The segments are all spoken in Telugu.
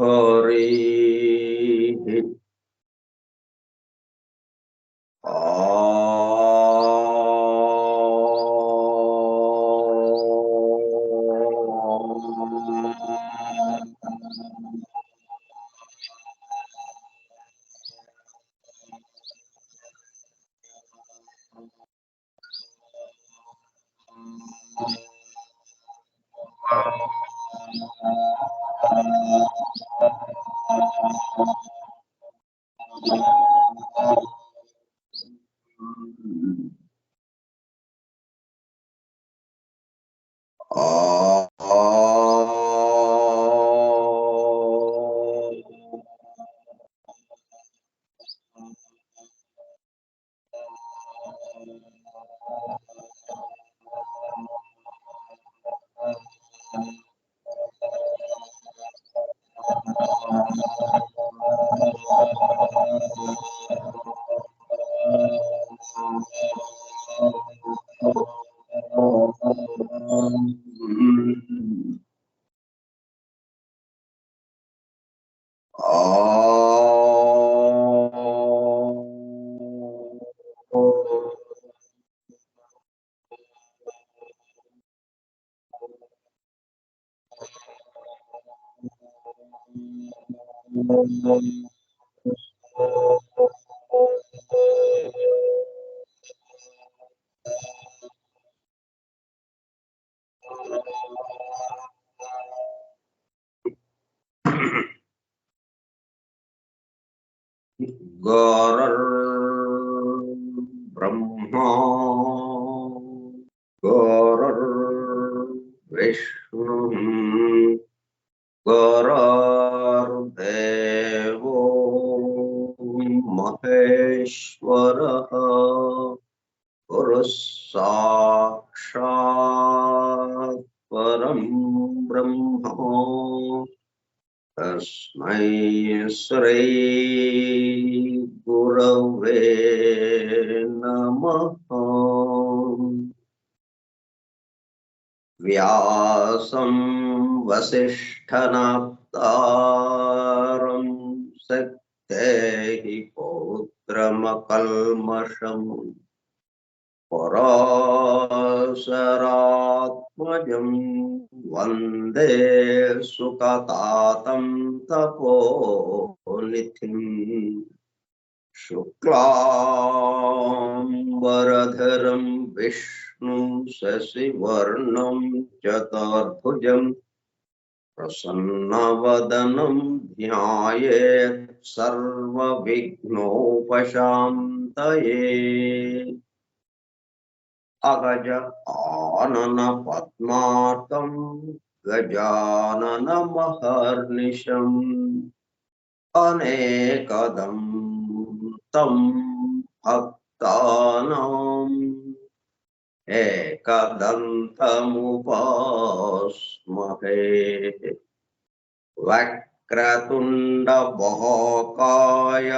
हरिः गुरुर्ब्रह्मा गुरुर्विष्णुः गुरुर्देवो महेश्वरः गुरुः साक्षात् परं ब्रह्म तस्मै श्री गुरवे नमः। व्यासं वसिष्ठनाप्तारं शक्तेः पौत्रमकल्मषम् पराशरात्मजं वन्दे सुकतातं तपोनिधिम् शुक्लाम्बरधरं विष्णुं शशिवर्णं चतुर्भुजं प्रसन्नवदनं ध्यायेत् सर्वविघ्नोपशान्तये। अगज आनन पद्मार्कं गजाननमहर्निशम् अनेकदं तं भक्तानां एकदन्तमुपास्महे। वक्रतुण्डमहाकाय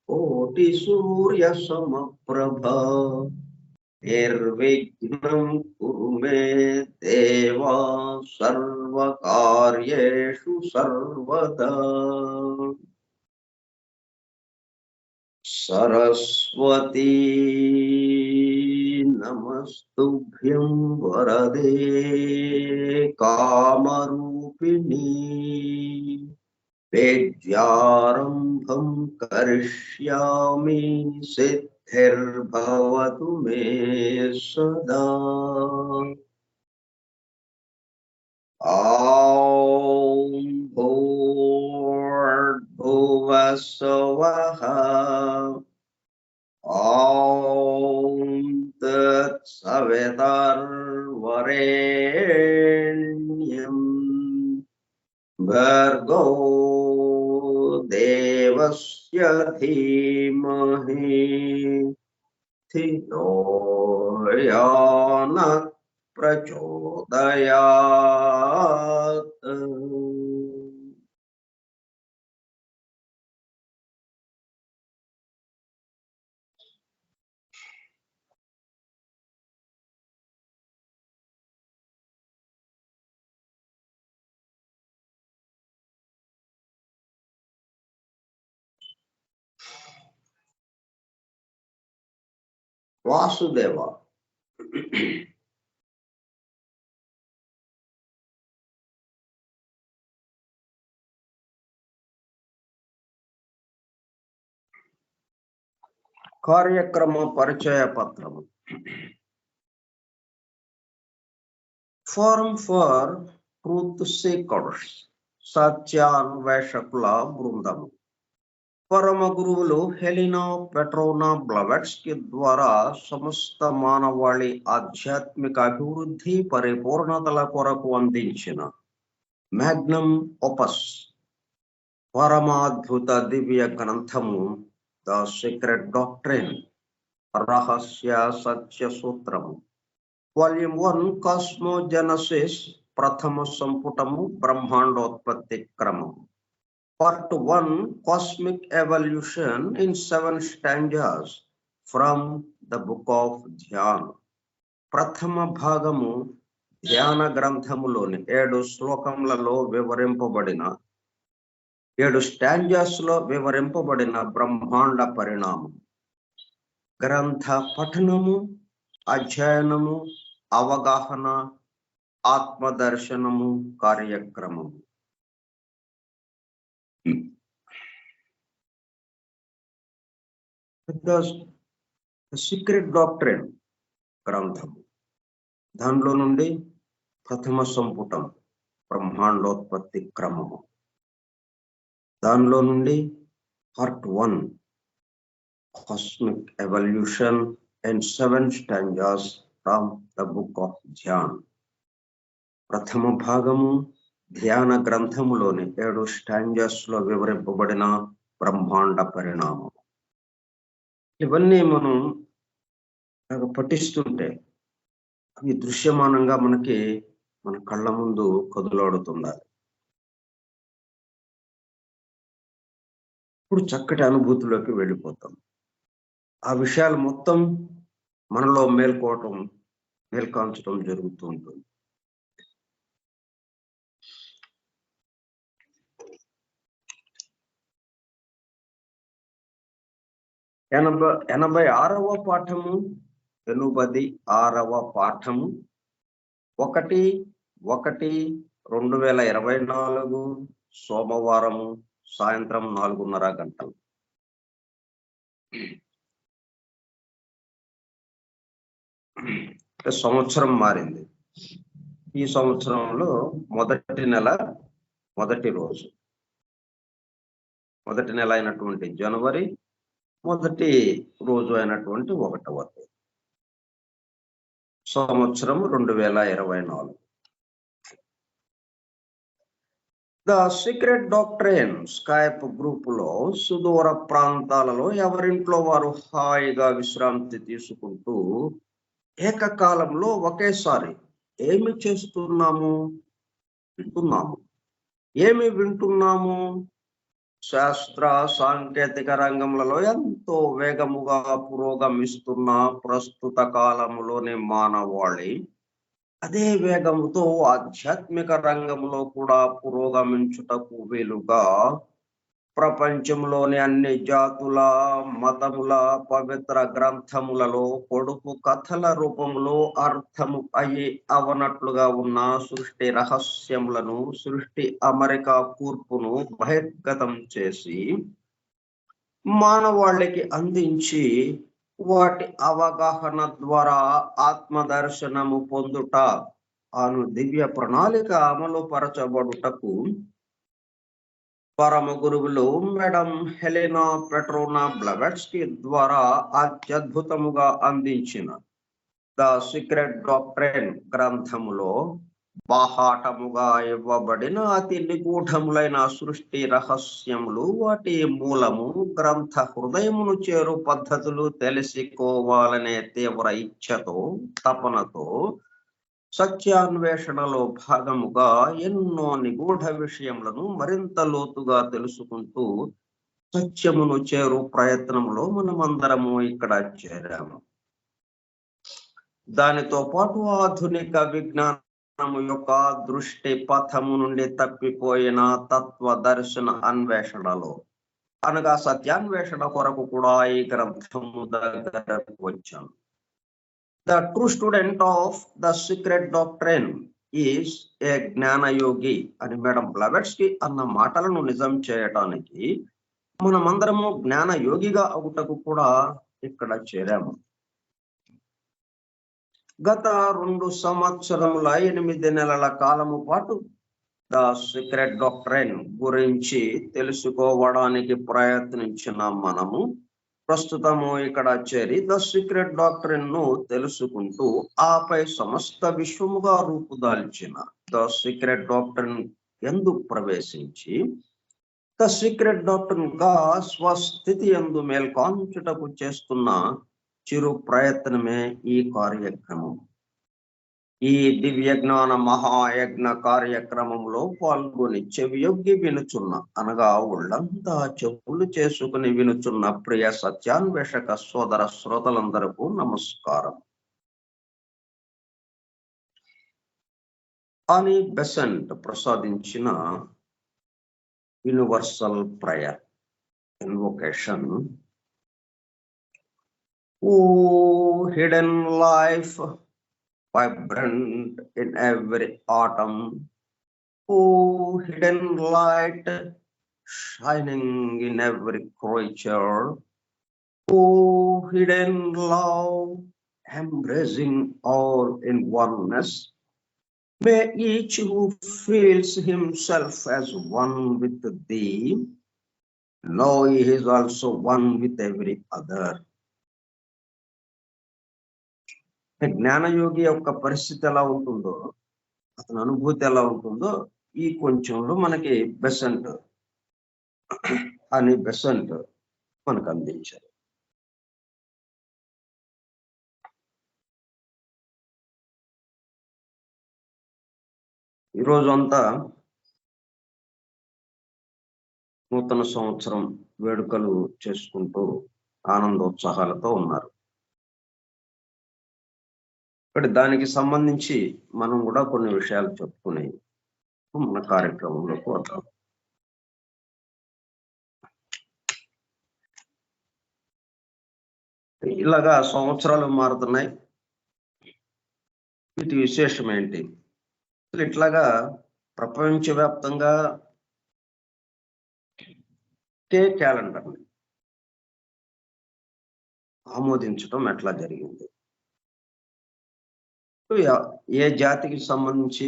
कोटिसूर्यसमप्रभ निर्विघ्नं कुरु मे देव सर्वकार्येषु सर्वदा। सरस्वती नमस्तुभ्यं वरदे कामरूपिणी विद्यारम्भं करिष्यामि सिद्धिर्भवतु मे सदा। ॐ भूर्भुवः स्वः ॐ तत्सवितुर्वरेण्यं भर्गो देवस्य धीमहि धियो यो नः प्रचोदयात्। వాసుదేవ. కార్యక్రమ పరిచయ పత్రము. ఫోరం ఫర్ ట్రూత్ సీకర్స్, సత్యాన్వేషకుల బృందము. పరమ గురువులు హెలినా పెట్రోనా బ్లవెట్స్కీ ద్వారా సమస్త మానవాళి ఆధ్యాత్మిక అభివృద్ధి పరిపూర్ణతల కొరకు అందించిన మ్యాగ్నమ్ ఓపస్ పరమాద్భుత దివ్య గ్రంథము ద సీక్రెట్ డాక్ట్రిన్, రహస్య సత్య సూత్రము. వాల్యూమ్ 1 కాస్మోజెనసిస్, ప్రథమ సంపుటము బ్రహ్మాండోత్పత్తి క్రమము. Part 1 cosmic evolution in 7 stanzas from the book of Dhyan. ప్రథమ భాగము ధ్యాన గ్రంథములోని 7 శ్లోకములలో వివరింపబడిన 7 స్టాంజాస్ లో వివరింపబడిన బ్రహ్మాండ పరిణామం. గ్రంథ పఠనము, అధ్యయనము, అవగాహన, ఆత్మదర్శనము కార్యక్రమము. సీక్రెట్ డాక్ట్రిన్ గ్రంథము, దానిలో నుండి ప్రథమ సంపుటం బ్రహ్మాండోత్పత్తి క్రమము, దానిలో నుండి part 1 cosmic evolution and 7 stanzas from the book of Dhyan. ప్రథమ భాగము ధ్యాన గ్రంథములోని 7 స్టాంజాస్ లో వివరింపబడిన బ్రహ్మాండ పరిణామం. ఇవన్నీ మనం పఠిస్తుంటే అవి దృశ్యమానంగా మనకి మన కళ్ళ ముందు కదులాడుతున్నారు. ఇప్పుడు చక్కటి అనుభూతిలోకి వెళ్ళిపోతాం. ఆ విషయాలు మొత్తం మనలో మేల్కాంచడం జరుగుతూ ఉంటుంది. ఎనభై 86వ పాఠము, 86వ పాఠము 1/1/2024 సోమవారము సాయంత్రం 4:30 గంటలు. సంవత్సరం మారింది. ఈ సంవత్సరంలో మొదటి నెల మొదటి రోజు, మొదటి నెల అయినటువంటి జనవరి మొదటి రోజు అయినటువంటి 1వ తేదీ, సంవత్సరం 2024. The secret doctrine Skype group లో సుదూర ప్రాంతాలలో ఎవరింట్లో వారు హాయిగా విశ్రాంతి తీసుకుంటూ ఏకకాలంలో ఒకేసారి ఏమి చేస్తున్నాము, వింటున్నాము. ఏమి వింటున్నాము? శాస్త్ర సాంకేతిక రంగంలో ఎంతో వేగముగా పురోగమిస్తున్న ప్రస్తుత కాలంలోని మానవాళి అదే వేగంతో ఆధ్యాత్మిక రంగంలో కూడా పురోగమించుటకు వీలుగా ప్రపంచంలోని అన్ని జాతుల, మతముల పవిత్ర గ్రంథములలో పొడుపు కథల రూపంలో అర్థము అయ్యి అవనట్లుగా ఉన్న సృష్టి రహస్యములను, సృష్టి అమరిక కూర్పును బహిర్గతం చేసి మానవాళికి అందించి వాటి అవగాహన ద్వారా ఆత్మదర్శనము పొందుట అను దివ్య ప్రణాళిక అమలు పరచబడుటకు పరమ గురువులు మేడం హెలినా పెట్రోనా బ్లవెట్స్కీ ద్వారా అత్యద్భుతముగా అందించిన ద సీక్రెట్ డాక్ట్రిన్ గ్రంథములో బాహాటముగా ఇవ్వబడిన అతి నిగూఢములైన సృష్టి రహస్యములు, వాటి మూలము, గ్రంథ హృదయమును చేరు పద్ధతులు తెలుసుకోవాలనే తీవ్ర ఇచ్ఛతో, తపనతో సత్యాన్వేషణలో భాగముగా ఎన్నో నిగూఢ విషయములను మరింత లోతుగా తెలుసుకుంటూ సత్యమును చేరు ప్రయత్నంలో మనమందరము ఇక్కడ చేరాము. దానితో పాటు ఆధునిక విజ్ఞానము యొక్క దృష్టి పథము నుండి తప్పిపోయిన తత్వ దర్శన అన్వేషణలో, అనగా సత్యాన్వేషణ కొరకు కూడా ఈ గ్రంథము దగ్గరకు వచ్చాము. The true student of the secret doctrine is a జ్ఞానయోగి అని మేడం బ్లవెట్స్కీ అన్న మాటలను నిజం చేయటానికి మనమందరము జ్ఞాన యోగిగా అవుటకు కూడా ఇక్కడ చేరాము. గత 2 సంవత్సరముల 8 నెలల కాలము పాటు ద సీక్రెట్ డాక్ట్రైన్ గురించి తెలుసుకోవడానికి ప్రయత్నించిన మనము ప్రస్తుతము ఇక్కడ చేరి ద సీక్రెట్ డాక్ట్రైన్ ను తెలుసుకుంటూ ఆపై సమస్త విశ్వముగా రూపుదాల్చిన ద సీక్రెట్ డాక్ట్రైన్ యందు ప్రవేశించి ద సీక్రెట్ డాక్ట్రైన్ గా స్వస్థితి యందు మేల్కొంచుటకు చేస్తున్న చిరు ప్రయత్నమే ఈ కార్యక్రమం. ఈ దివ్య జ్ఞాన మహాయజ్ఞ కార్యక్రమంలో పాల్గొని చెవియొగ్గి వినుచున్న అనగా ఒళ్ళంతా చెవులు చేసుకుని వినుచున్న ప్రియ సత్యాన్వేషక సోదర శ్రోతలందరకు నమస్కారం. అని బెసెంట్ ప్రసాదించిన universal prayer invocation. O hidden life vibrant in every atom, oh hidden light shining in every creature, oh hidden love embracing all in oneness, may each who feels himself as one with thee know he is also one with every other. జ్ఞానయోగి యొక్క పరిస్థితి ఎలా ఉంటుందో, అతని అనుభూతి ఎలా ఉంటుందో ఈ కొంచెంలో మనకి బెసెంట్ మనకు అందించారు. ఈరోజు అంతా నూతన సంవత్సరం వేడుకలు చేసుకుంటూ ఆనందోత్సాహాలతో ఉన్నారు. ఇక్కడ దానికి సంబంధించి మనం కూడా కొన్ని విషయాలు చెప్పుకునే మన కార్యక్రమంలోకి వద్దాం. ఇలాగా సంవత్సరాలు మారుతున్నాయి. వీటి విశేషం ఏంటి? ఇట్లాగా ప్రపంచవ్యాప్తంగా క్యాలెండర్ ఆమోదించడం ఎట్లా జరిగింది? ఏ జాతికి సంబంధించి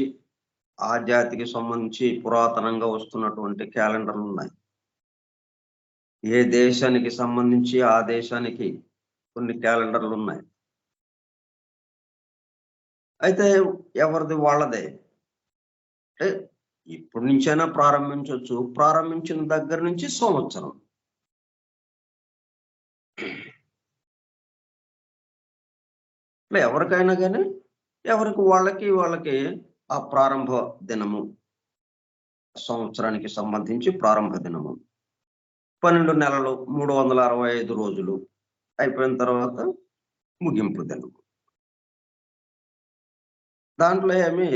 ఆ జాతికి సంబంధించి పురాతనంగా వస్తున్నటువంటి క్యాలెండర్లు ఉన్నాయి. ఏ దేశానికి సంబంధించి ఆ దేశానికి కొన్ని క్యాలెండర్లు ఉన్నాయి. అయితే ఎవరిది వాళ్ళదే. అంటే ఇప్పటి నుంచైనా ప్రారంభించవచ్చు. ప్రారంభించిన దగ్గర నుంచి సంవత్సరం. ఎవరికైనా కానీ ఎవరికి వాళ్ళకి ఆ ప్రారంభ దినము, సంవత్సరానికి సంబంధించి ప్రారంభ దినము 12 నెలలు 365 రోజులు అయిపోయిన తర్వాత ముగింపు దినము. దాంట్లో ఏమీ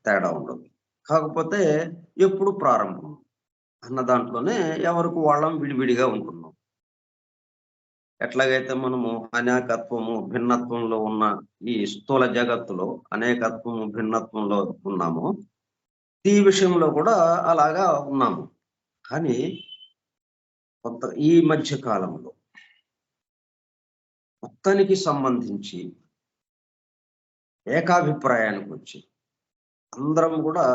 తేడా ఉండదు. కాకపోతే ఎప్పుడు ప్రారంభం అన్న దాంట్లోనే ఎవరికి వాళ్ళం విడివిడిగా ఉంటున్నాం. ఎట్లాగైతే మనము అనేకత్వము భిన్నత్వంలో ఉన్న ఈ స్థూల జగత్తులో అనేకత్వము భిన్నత్వంలో ఉన్నాము, ఈ విషయంలో కూడా అలాగా ఉన్నాము. కానీ కొంత ఈ మధ్య కాలంలో మొత్తానికి సంబంధించి ఏకాభిప్రాయానికి వచ్చి అందరం కూడా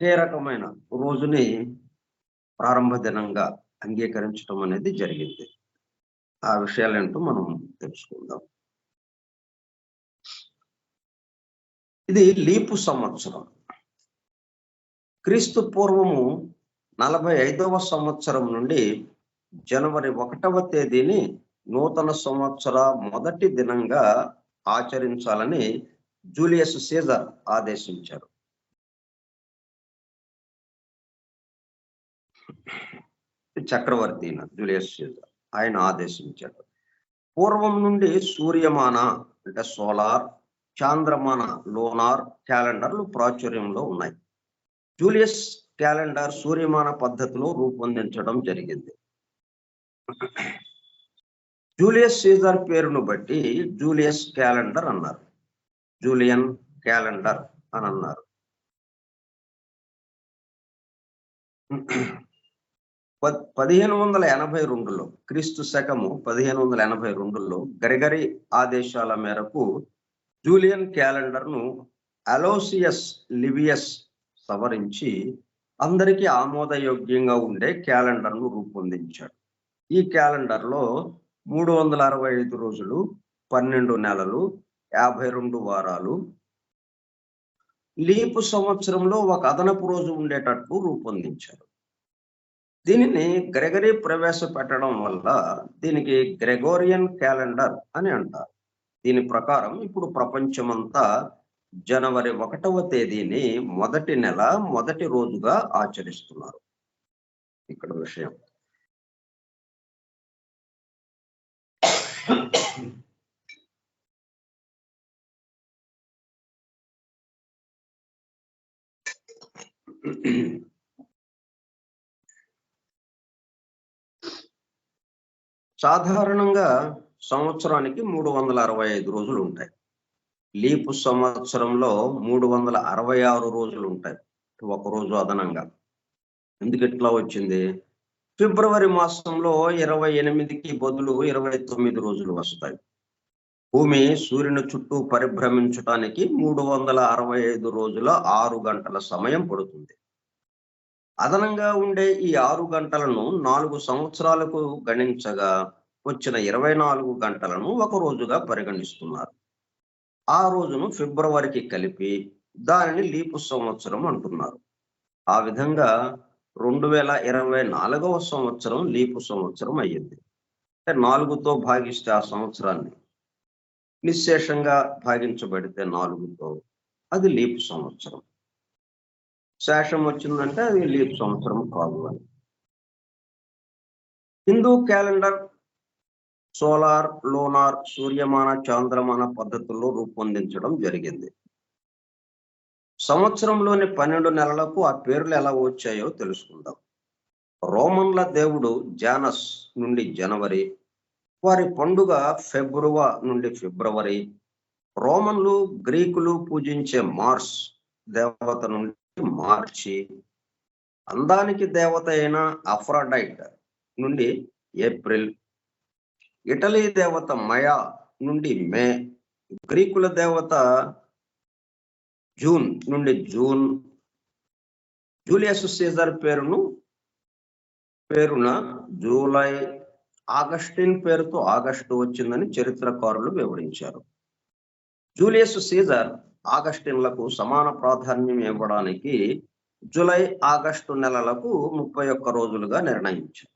ఏ రకమైన రోజుని ప్రారంభ దినంగా అంగీకరించడం అనేది జరిగింది. ఆ విషయాలేంటో మనం తెలుసుకుందాం. ఇది లీపు సంవత్సరం. క్రీస్తు పూర్వము 45వ సంవత్సరం నుండి జనవరి 1వ తేదీని నూతన సంవత్సర మొదటి దినంగా ఆచరించాలని జూలియస్ సీజర్ ఆదేశించారు. చక్రవర్తి జూలియస్ సీజర్ ఆయన ఆదేశించాడు. పూర్వం నుండి సూర్యమాన అంటే సోలార్, చాంద్రమాన లోనార్ క్యాలెండర్లు ప్రాచుర్యంలో ఉన్నాయి. జూలియస్ క్యాలెండర్ సూర్యమాన పద్ధతిలో రూపొందించడం జరిగింది. జూలియస్ సీజర్ పేరును బట్టి జూలియస్ క్యాలెండర్ అన్నారు, జూలియన్ క్యాలెండర్ అని అన్నారు. 1582లో క్రీస్తు శకము 1582లో గ్రెగరీ ఆదేశాల మేరకు జూలియన్ క్యాలెండర్ ను అలోసియస్ లివియస్ సవరించి అందరికీ ఆమోదయోగ్యంగా ఉండే క్యాలెండర్ ను రూపొందించాడు. ఈ క్యాలెండర్ లో 365 రోజులు, 12 నెలలు, 52 వారాలు, లీపు సంవత్సరంలో ఒక అదనపు రోజు ఉండేటట్లు రూపొందించారు. దీనిని గ్రెగరీ ప్రవేశపెట్టడం వల్ల దీనికి గ్రెగోరియన్ క్యాలెండర్ అని అంటారు. దీని ప్రకారం ఇప్పుడు ప్రపంచమంతా జనవరి 1వ తేదీని మొదటి నెల మొదటి రోజుగా ఆచరిస్తున్నారు. ఇక్కడ విషయం సాధారణంగా సంవత్సరానికి 365 రోజులు ఉంటాయి. లీపు సంవత్సరంలో 366 రోజులు ఉంటాయి, ఒక రోజు అదనంగా. ఎందుకు ఇట్లా వచ్చింది? ఫిబ్రవరి మాసంలో 28కి బదులు 29 రోజులు వస్తాయి. భూమి సూర్యుని చుట్టూ పరిభ్రమించటానికి 365 రోజుల 6 గంటల సమయం పడుతుంది. అదనంగా ఉండే ఈ 6 గంటలను 4 సంవత్సరాలకు గణించగా వచ్చిన 24 గంటలను ఒక రోజుగా పరిగణిస్తున్నారు. ఆ రోజును ఫిబ్రవరికి కలిపి దానిని లీపు సంవత్సరం అంటున్నారు. ఆ విధంగా 2024వ సంవత్సరం లీపు సంవత్సరం అయ్యింది. అంటే 4తో భాగిస్తే ఆ సంవత్సరాన్ని, నిశ్శేషంగా భాగించబడితే 4తో, అది లీపు సంవత్సరం. శేషం వచ్చిందంటే అది లీప్ సంవత్సరం కాదు అని. హిందూ క్యాలెండర్ సోలార్, లోనార్, సూర్యమాన, చాంద్రమాన పద్ధతుల్లో రూపొందించడం జరిగింది. సంవత్సరంలోని 12 నెలలకు ఆ పేర్లు ఎలా వచ్చాయో తెలుసుకుందాం. రోమన్ల దేవుడు జానస్ నుండి జనవరి, వారి పండుగ ఫెబ్రువా నుండి ఫిబ్రవరి. రోమన్లు, గ్రీకులు పూజించే మార్స్ దేవత నుండి మార్చి, అందానికి దేవత అయిన అఫ్రాడైట్ నుండి ఏప్రిల్, ఇటలీ దేవత మయా నుండి మే, గ్రీకుల దేవత జూన్ నుండి జూన్. జూలియస్ సీజర్ పేరున జూలై, ఆగస్టిన్ పేరుతో ఆగస్టు వచ్చిందని చరిత్రకారులు వివరించారు. జూలియస్ సీజర్ ఆగస్టిన్లకు సమాన ప్రాధాన్యం ఇవ్వడానికి జూలై, ఆగస్టు నెలలకు 31 రోజులుగా నిర్ణయించారు.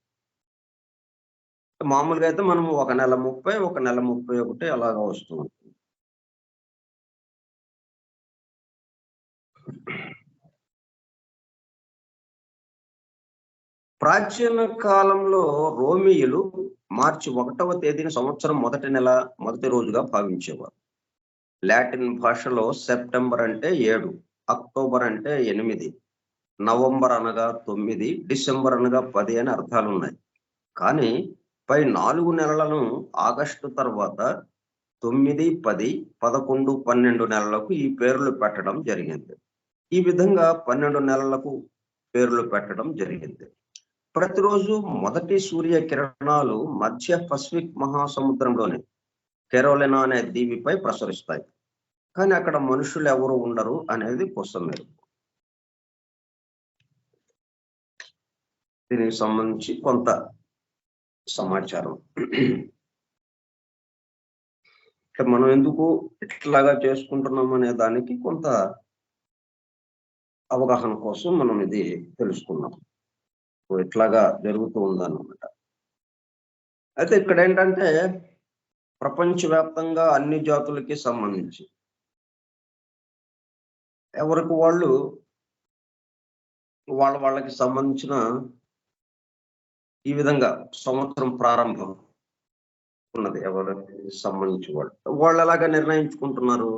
మామూలుగా అయితే మనము ఒక నెల 30, ఒక నెల 31 అలాగా వస్తూ ఉంటుంది. ప్రాచీన కాలంలో రోమియులు మార్చి 1వ తేదీని సంవత్సరం మొదటి నెల మొదటి రోజుగా భావించేవారు. లాటిన్ భాషలో సెప్టెంబర్ అంటే 7, అక్టోబర్ అంటే 8, నవంబర్ అనగా 9, డిసెంబర్ అనగా 10 అని అర్థాలు ఉన్నాయి. కానీ పై 4 నెలలను ఆగస్టు తర్వాత 9, 10, 11, 12 నెలలకు ఈ పేర్లు పెట్టడం జరిగింది. ఈ విధంగా 12 నెలలకు పేర్లు పెట్టడం జరిగింది. ప్రతిరోజు మొదటి సూర్య కిరణాలు మధ్య పసిఫిక్ మహాసముద్రంలోని కెరోలినా అనే దీవిపై ప్రసరిస్తాయి. కానీ అక్కడ మనుషులు ఎవరు ఉండరు అనేది కొసమెరుపు. దీనికి సంబంధించి కొంత సమాచారం. మనం ఎందుకు ఇట్లాగా చేసుకుంటున్నాం అనే దానికి కొంత అవగాహన కోసం మనం ఇది తెలుసుకున్నాం. ఇట్లాగా జరుగుతూ ఉందన్నమాట. అయితే ఇక్కడ ఏంటంటే ప్రపంచవ్యాప్తంగా అన్ని జాతులకి సంబంధించి ఎవరికి వాళ్ళు వాళ్ళకి సంబంధించిన ఈ విధంగా సంవత్సరం ప్రారంభం ఉన్నది. ఎవరికి సంబంధించి వాళ్ళు ఎలాగా నిర్ణయించుకుంటున్నారు?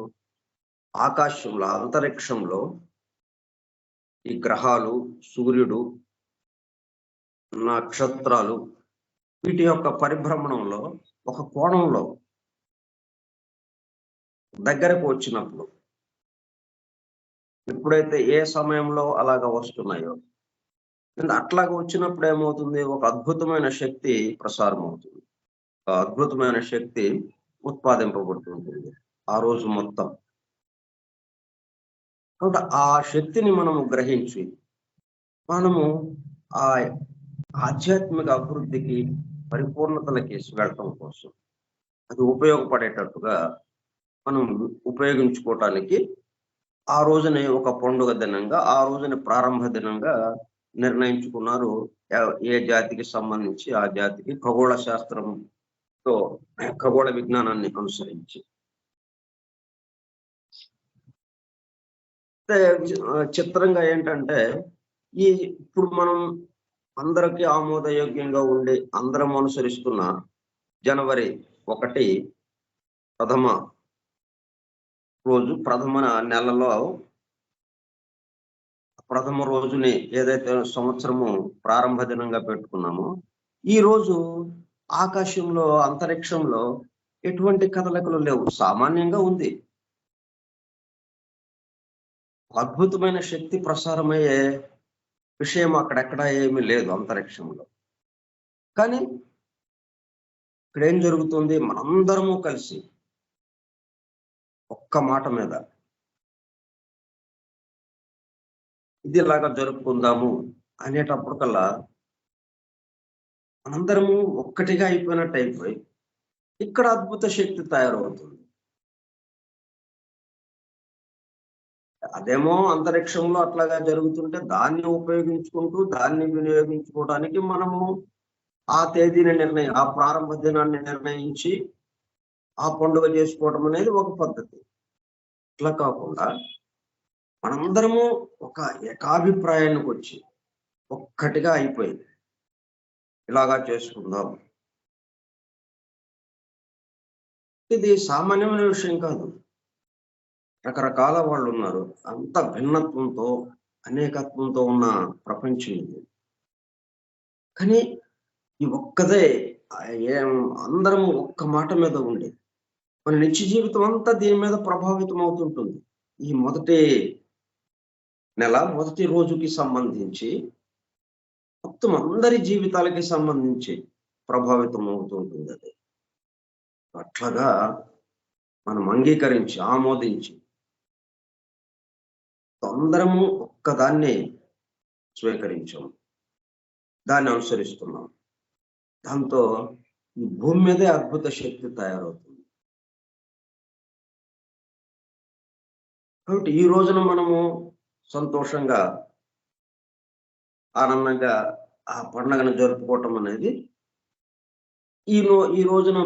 ఆకాశంలో, అంతరిక్షంలో ఈ గ్రహాలు, సూర్యుడు, నక్షత్రాలు వీటి యొక్క పరిభ్రమణంలో ఒక కోణంలో దగ్గరకు వచ్చినప్పుడు, ఎప్పుడైతే ఏ సమయంలో అలాగ వస్తున్నాయో, అట్లాగ వచ్చినప్పుడు ఏమవుతుంది, ఒక అద్భుతమైన శక్తి ప్రసారం అవుతుంది, ఒక అద్భుతమైన శక్తి ఉత్పాదింపబడుతుంటుంది ఆ రోజు మొత్తం. కాబట్టి ఆ శక్తిని మనము గ్రహించి మనము ఆ ఆధ్యాత్మిక అభివృద్ధికి, పరిపూర్ణతలకి వెళ్ళటం కోసం అది ఉపయోగపడేటట్టుగా మనం ఉపయోగించుకోవటానికి ఆ రోజుని ఒక పండుగ దినంగా, ఆ రోజుని ప్రారంభ దినంగా నిర్ణయించుకున్నారు. ఏ జాతికి సంబంధించి ఆ జాతికి ఖగోళ శాస్త్రంతో, ఖగోళ విజ్ఞానాన్ని అనుసరించి. చిత్రంగా ఏంటంటే, ఇప్పుడు మనం అందరికీ ఆమోదయోగ్యంగా ఉండి అందరం అనుసరిస్తున్న జనవరి 1 ప్రథమ నెలలో ప్రథమ రోజుని ఏదైతే సంవత్సరము ప్రారంభ దినంగా పెట్టుకున్నామో, ఈ రోజు ఆకాశంలో, అంతరిక్షంలో ఎటువంటి కదలికలు లేవు. సామాన్యంగా ఉంది. అద్భుతమైన శక్తి ప్రసారమయ్యే విషయం అక్కడెక్కడ ఏమీ లేదు అంతరిక్షంలో. కానీ ఇక్కడ ఏం జరుగుతుంది, మనందరము కలిసి ఒక్క మాట మీద ఇది ఇలాగా జరుపుకుందాము అనేటప్పటికల్లా మనందరము ఒక్కటిగా అయిపోయినట్టు అయిపోయి ఇక్కడ అద్భుత శక్తి తయారవుతుంది. అదేమో అంతరిక్షంలో అట్లాగా జరుగుతుంటే దాన్ని ఉపయోగించుకుంటూ, దాన్ని వినియోగించుకోవడానికి మనము ఆ తేదీని ఆ ప్రారంభ దినాన్ని నిర్ణయించి ఆ పండుగ చేసుకోవడం అనేది ఒక పద్ధతి. ఇట్లా కాకుండా మనందరము ఒక ఏకాభిప్రాయానికి వచ్చి ఒక్కటిగా అయిపోయింది, ఇలాగా చేసుకుందాం. ఇది సామాన్యమైన విషయం కాదు. రకరకాల వాళ్ళు ఉన్నారు. అంత భిన్నత్వంతో, అనేకత్వంతో ఉన్న ప్రపంచం ఇది. కానీ ఈ ఒక్కదే అందరము ఒక్క మాట మీద ఉండి మన నిత్య జీవితం అంతా దీని మీద ప్రభావితం అవుతుంటుంది. ఈ మొదటి నెల మొదటి రోజుకి సంబంధించి మొత్తం అందరి జీవితాలకి సంబంధించి ప్రభావితం అవుతుంటుంది అది. అట్లాగా మనం అంగీకరించి, ఆమోదించి అందరము ఒక్కదాన్ని స్వీకరించాము, దాన్ని అనుసరిస్తున్నాం. దాంతో ఈ భూమి మీదే అద్భుత శక్తి తయారవుతుంది. కాబట్టి ఈ రోజున మనము సంతోషంగా, ఆనందంగా ఆ పండుగను జరుపుకోవటం అనేది ఈ రోజున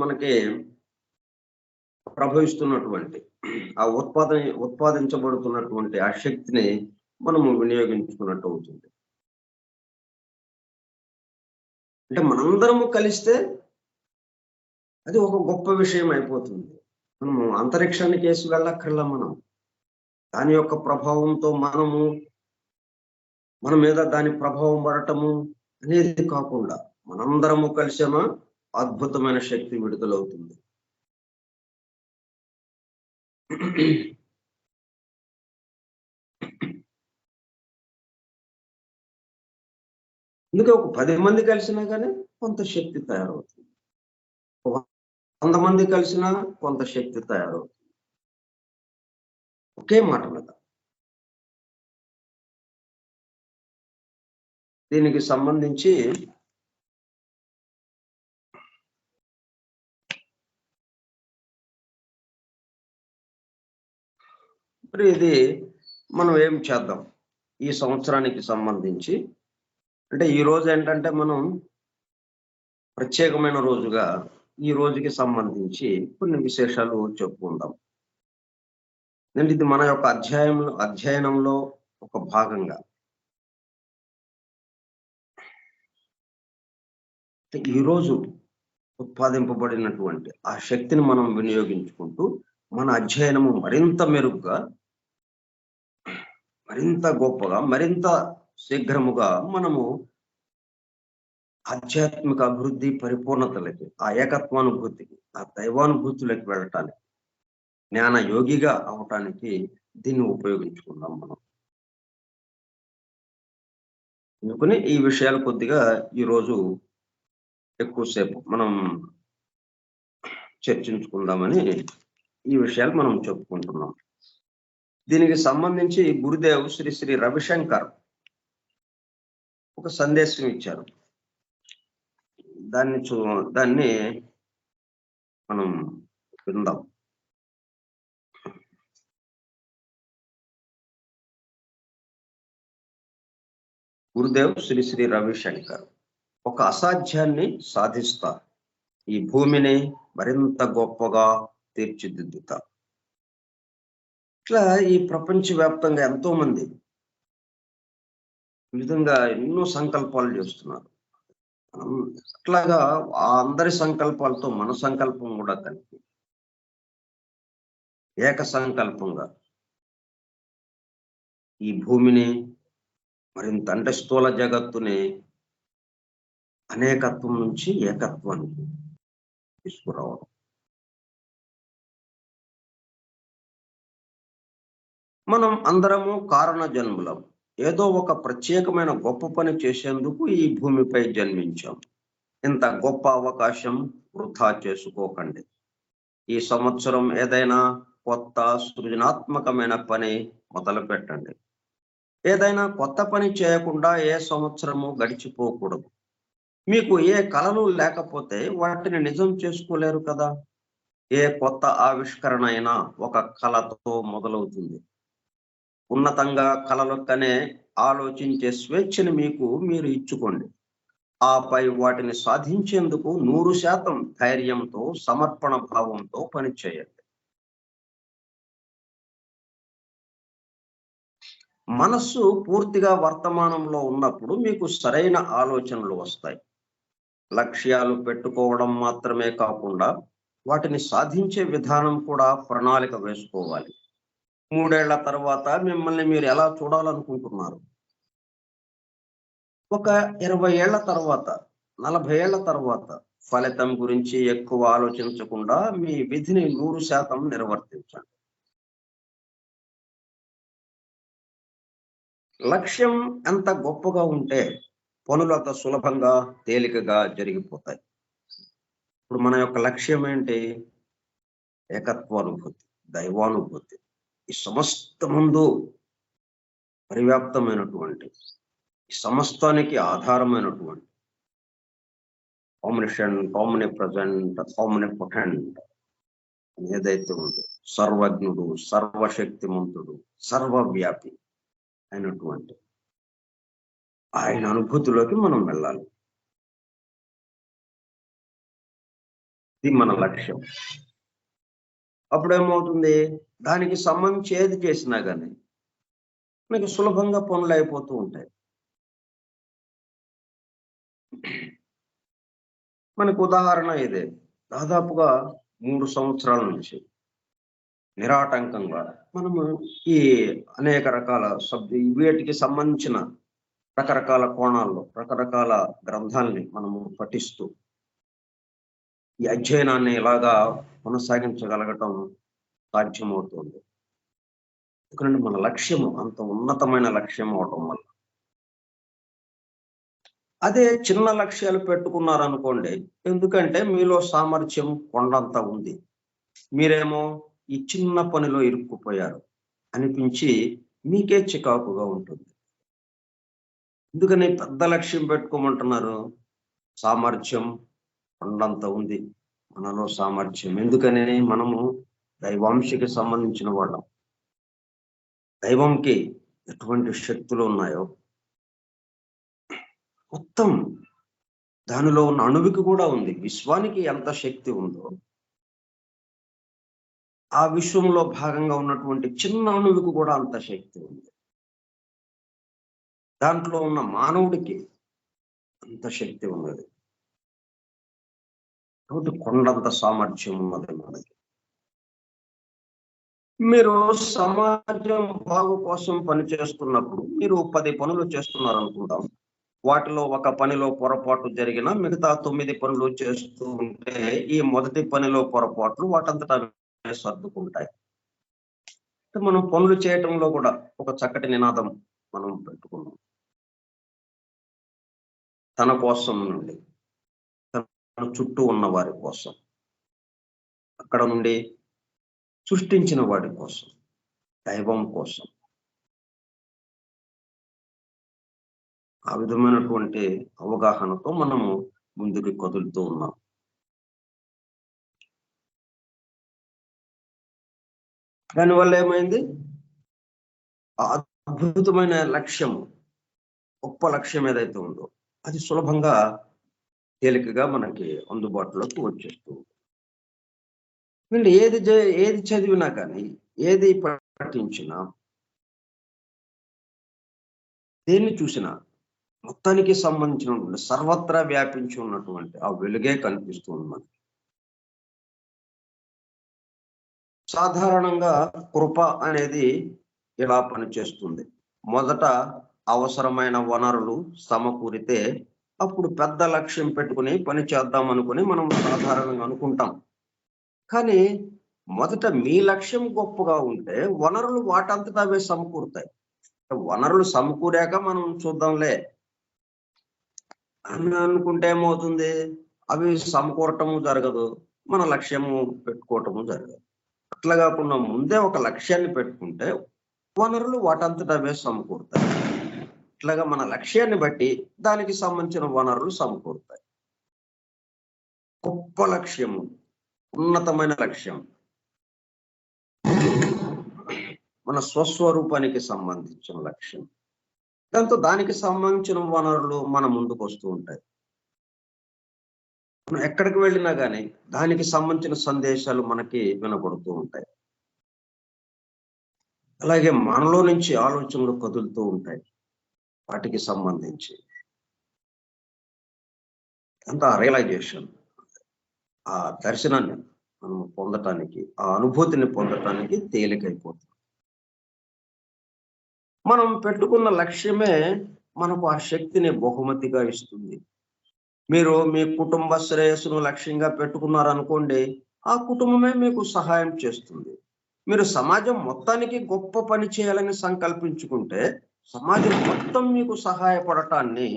మనకి ప్రభవిస్తున్నటువంటి ఆ ఉత్పాదించబడుతున్నటువంటి ఆ శక్తిని మనము వినియోగించుకున్నట్టు అవుతుంది. అంటే మనందరము కలిస్తే అది ఒక గొప్ప విషయం అయిపోతుంది. మనము అంతరిక్షానికి వేసి వెళ్ళక్కర్లా. మనం దాని యొక్క ప్రభావంతో మన మీద దాని ప్రభావం పడటము అనేది కాకుండా మనందరము కలిసేమా అద్భుతమైన శక్తి విడుదలవుతుంది. అందుకే ఒక 10 మంది కలిసినా కానీ కొంత శక్తి తయారవుతుంది. 100 మంది కలిసినా కొంత శక్తి తయారవుతుంది. ఒకే మాట మీద. దీనికి సంబంధించి మరి ఇది మనం ఏం చేద్దాం ఈ సంవత్సరానికి సంబంధించి అంటే, ఈ రోజు ఏంటంటే మనం ప్రత్యేకమైన రోజుగా ఈ రోజుకి సంబంధించి కొన్ని విశేషాలు చెప్పుకుందాం. ఇది మన యొక్క అధ్యయనంలో ఒక భాగంగా ఈరోజు ఉత్పాదింపబడినటువంటి ఆ శక్తిని మనం వినియోగించుకుంటూ మన అధ్యయనము మరింత మెరుగ్గా, మరింత గొప్పగా, మరింత శీఘ్రముగా మనము ఆధ్యాత్మిక అభివృద్ధి పరిపూర్ణతలకి, ఆ ఏకత్వానుభూతికి, ఆ దైవానుభూతులకి వెళ్ళటానికి, జ్ఞాన యోగిగా అవటానికి దీన్ని ఉపయోగించుకుందాం మనం. అందుకని ఈ విషయాలు కొద్దిగా ఈరోజు ఎక్కువసేపు మనం చర్చించుకుందామని ఈ విషయాలు మనం చెప్పుకుంటున్నాం. దీనికి సంబంధించి గురుదేవ్ శ్రీ శ్రీ రవిశంకర్ ఒక సందేశం ఇచ్చారు. దాన్ని మనం విందాం. గురుదేవ్ శ్రీ శ్రీ రవిశంకర్ ఒక అసాధ్యాన్ని సాధిస్తా, ఈ భూమిని మరింత గొప్పగా తీర్చిదిద్దుతా. ఇట్లా ఈ ప్రపంచవ్యాప్తంగా ఎంతో మంది ఈ విధంగా ఎన్నో సంకల్పాలు చేస్తున్నారు. అట్లాగా ఆ అందరి సంకల్పాలతో మన సంకల్పం కూడా కలిపి ఏక సంకల్పంగా ఈ భూమిని మరింత అంటే స్థూల జగత్తుని అనేకత్వం నుంచి ఏకత్వానికి తీసుకురావడం. మనం అందరము కారణ జన్ములం. ఏదో ఒక ప్రత్యేకమైన గొప్ప పని చేసేందుకు ఈ భూమిపై జన్మించాం. ఇంత గొప్ప అవకాశం వృధా చేసుకోకండి. ఈ సంవత్సరం ఏదైనా కొత్త సృజనాత్మకమైన పని మొదలు పెట్టండి. ఏదైనా కొత్త పని చేయకుండా ఏ సంవత్సరము గడిచిపోకూడదు. మీకు ఏ కళలు లేకపోతే వాటిని నిజం చేసుకోలేరు కదా. ఏ కొత్త ఆవిష్కరణ అయినా ఒక కళతో మొదలవుతుంది. ఉన్నతంగా కళలు కనే ఆలోచించే స్వేచ్ఛని మీరు ఇచ్చుకోండి. ఆపై వాటిని సాధించేందుకు 100% ధైర్యంతో, సమర్పణ భావంతో పనిచేయండి. మనస్సు పూర్తిగా వర్తమానంలో ఉన్నప్పుడు మీకు సరైన ఆలోచనలు వస్తాయి. లక్ష్యాలు పెట్టుకోవడం మాత్రమే కాకుండా వాటిని సాధించే విధానం కూడా ప్రణాళిక వేసుకోవాలి. 3 ఏళ్ల తర్వాత మిమ్మల్ని మీరు ఎలా చూడాలనుకుంటున్నారు? ఒక 20 ఏళ్ల తర్వాత, 40 ఏళ్ల తర్వాత ఫలితం గురించి ఎక్కువ ఆలోచించకుండా మీ విధిని 100% నిర్వర్తించండి. లక్ష్యం ఎంత గొప్పగా ఉంటే పనులు అంత సులభంగా, తేలికగా జరిగిపోతాయి. ఇప్పుడు మన యొక్క లక్ష్యం ఏంటి? ఏకత్వానుభూతి, దైవానుభూతి. ఈ సమస్తముందు పరివ్యాప్తమైనటువంటి, ఈ సమస్తానికి ఆధారమైనటువంటి ఆమ్నిప్రెజెంట్, ఆమ్నిపోటెంట్ ఏదైతే ఉందో సర్వజ్ఞుడు, సర్వశక్తిమంతుడు, సర్వవ్యాపి అయినటువంటి ఆయన అనుభూతిలోకి మనం వెళ్ళాలి. ఇది మన లక్ష్యం. అప్పుడేమవుతుంది? దానికి సంబంధించి ఏది చేసినా కానీ మనకి సులభంగా పనులు అయిపోతూ ఉంటాయి. మనకు ఉదాహరణ ఇదే. దాదాపుగా 3 సంవత్సరాల నుంచి నిరాటంకంగా మనము ఈ అనేక రకాల వీటికి సంబంధించిన రకరకాల కోణాల్లో రకరకాల గ్రంథాలని మనము పఠిస్తూ ఈ అధ్యయనాన్ని ఇలాగా కొనసాగించగలగటం సాధ్యమవుతుంది. ఎందుకంటే మన లక్ష్యము అంత ఉన్నతమైన లక్ష్యం అవటం వల్ల. అదే చిన్న లక్ష్యాలు పెట్టుకున్నారనుకోండి, ఎందుకంటే మీలో సామర్థ్యం కొండంత ఉంది, మీరేమో ఈ చిన్న పనిలో ఇరుక్కుపోయారు అనిపించి మీకే చికాకుగా ఉంటుంది. ఎందుకని పెద్ద లక్ష్యం పెట్టుకోమంటున్నారు? సామర్థ్యం కొండంత ఉంది మనలో సామర్థ్యం. ఎందుకని? మనము దైవాంశకి సంబంధించిన వాళ్ళం. దైవంకి ఎటువంటి శక్తులు ఉన్నాయో మొత్తం దానిలో ఉన్న అణువుకి కూడా ఉంది. విశ్వానికి ఎంత శక్తి ఉందో ఆ విశ్వంలో భాగంగా ఉన్నటువంటి చిన్న అణువుకి కూడా అంత శక్తి ఉంది. దాంట్లో ఉన్న మానవుడికి అంత శక్తి ఉన్నది. కాబట్టి కొండంత సామర్థ్యం ఉన్నది మనకి. మీరు సమాజం బాగు కోసం పని చేస్తున్నప్పుడు మీరు 10 పనులు చేస్తున్నారు అనుకుందాం. వాటిలో ఒక పనిలో పొరపాటు జరిగిన మిగతా 9 పనులు చేస్తూ ఉంటే ఈ మొదటి పనిలో పొరపాట్లు వాటంతట అవే సర్దుకుంటాయి. మనం పనులు చేయటంలో కూడా ఒక చక్కటి నినాదం మనం పెట్టుకున్నాం. తన కోసం నుండి, తన చుట్టూ ఉన్న వారి కోసం, అక్కడ నుండి సృష్టించిన వాడి కోసం, దైవం కోసం. ఆ విధమైనటువంటి అవగాహనతో మనము ముందుకు కదులుతూ ఉన్నాం. దానివల్ల ఏమైంది? ఆ అద్భుతమైన లక్ష్యము, గొప్ప లక్ష్యం ఏదైతే ఉందో అది సులభంగా, తేలికగా మనకి అందుబాటులోకి వచ్చేస్తుంది. వీళ్ళు ఏది చదివినా కానీ, ఏది పఠించినా, దేన్ని చూసినా మొత్తానికి సంబంధించినటువంటి సర్వత్రా వ్యాపించి ఉన్నటువంటి ఆ వెలుగే కనిపిస్తూ ఉంది మనకి. సాధారణంగా కృప అనేది ఇలా పనిచేస్తుంది. మొదట అవసరమైన వనరులు సమకూరితే అప్పుడు పెద్ద లక్ష్యం పెట్టుకుని పని చేద్దాం అనుకుని మనం సాధారణంగా అనుకుంటాం. కానీ మొదట మీ లక్ష్యం గొప్పగా ఉంటే వనరులు వాటంతటా అవే సమకూరుతాయి. వనరులు సమకూరాక మనం చూద్దాంలే అని అనుకుంటే ఏమవుతుంది? అవి సమకూరటము జరగదు, మన లక్ష్యము పెట్టుకోవటము జరగదు. అట్లా కాకుండా ముందే ఒక లక్ష్యాన్ని పెట్టుకుంటే వనరులు వాటంతట అవే సమకూరుతాయి. ఇట్లాగా మన లక్ష్యాన్ని బట్టి దానికి సంబంధించిన వనరులు సమకూరుతాయి. గొప్ప లక్ష్యము, ఉన్నతమైన లక్ష్యం, మన స్వస్వరూపానికి సంబంధించిన లక్ష్యం. దానికి సంబంధించిన వనరులు మన ముందుకు వస్తూ ఉంటాయి. మనం ఎక్కడికి వెళ్ళినా కానీ దానికి సంబంధించిన సందేశాలు మనకి వినపడుతూ ఉంటాయి. అలాగే మనలో నుంచి ఆలోచనలు కదులుతూ ఉంటాయి వాటికి సంబంధించి. అంత రియలైజేషన్, ఆ దర్శనాన్ని మనం పొందటానికి, ఆ అనుభూతిని పొందటానికి తేలికైపోతుంది. మనం పెట్టుకున్న లక్ష్యమే మనకు ఆ శక్తిని బహుమతిగా ఇస్తుంది. మీరు మీ కుటుంబ శ్రేయస్సును లక్ష్యంగా పెట్టుకున్నారనుకోండి, ఆ కుటుంబమే మీకు సహాయం చేస్తుంది. మీరు సమాజం మొత్తానికి గొప్ప పని చేయాలని సంకల్పించుకుంటే సమాజం మొత్తం మీకు సహాయపడటాన్ని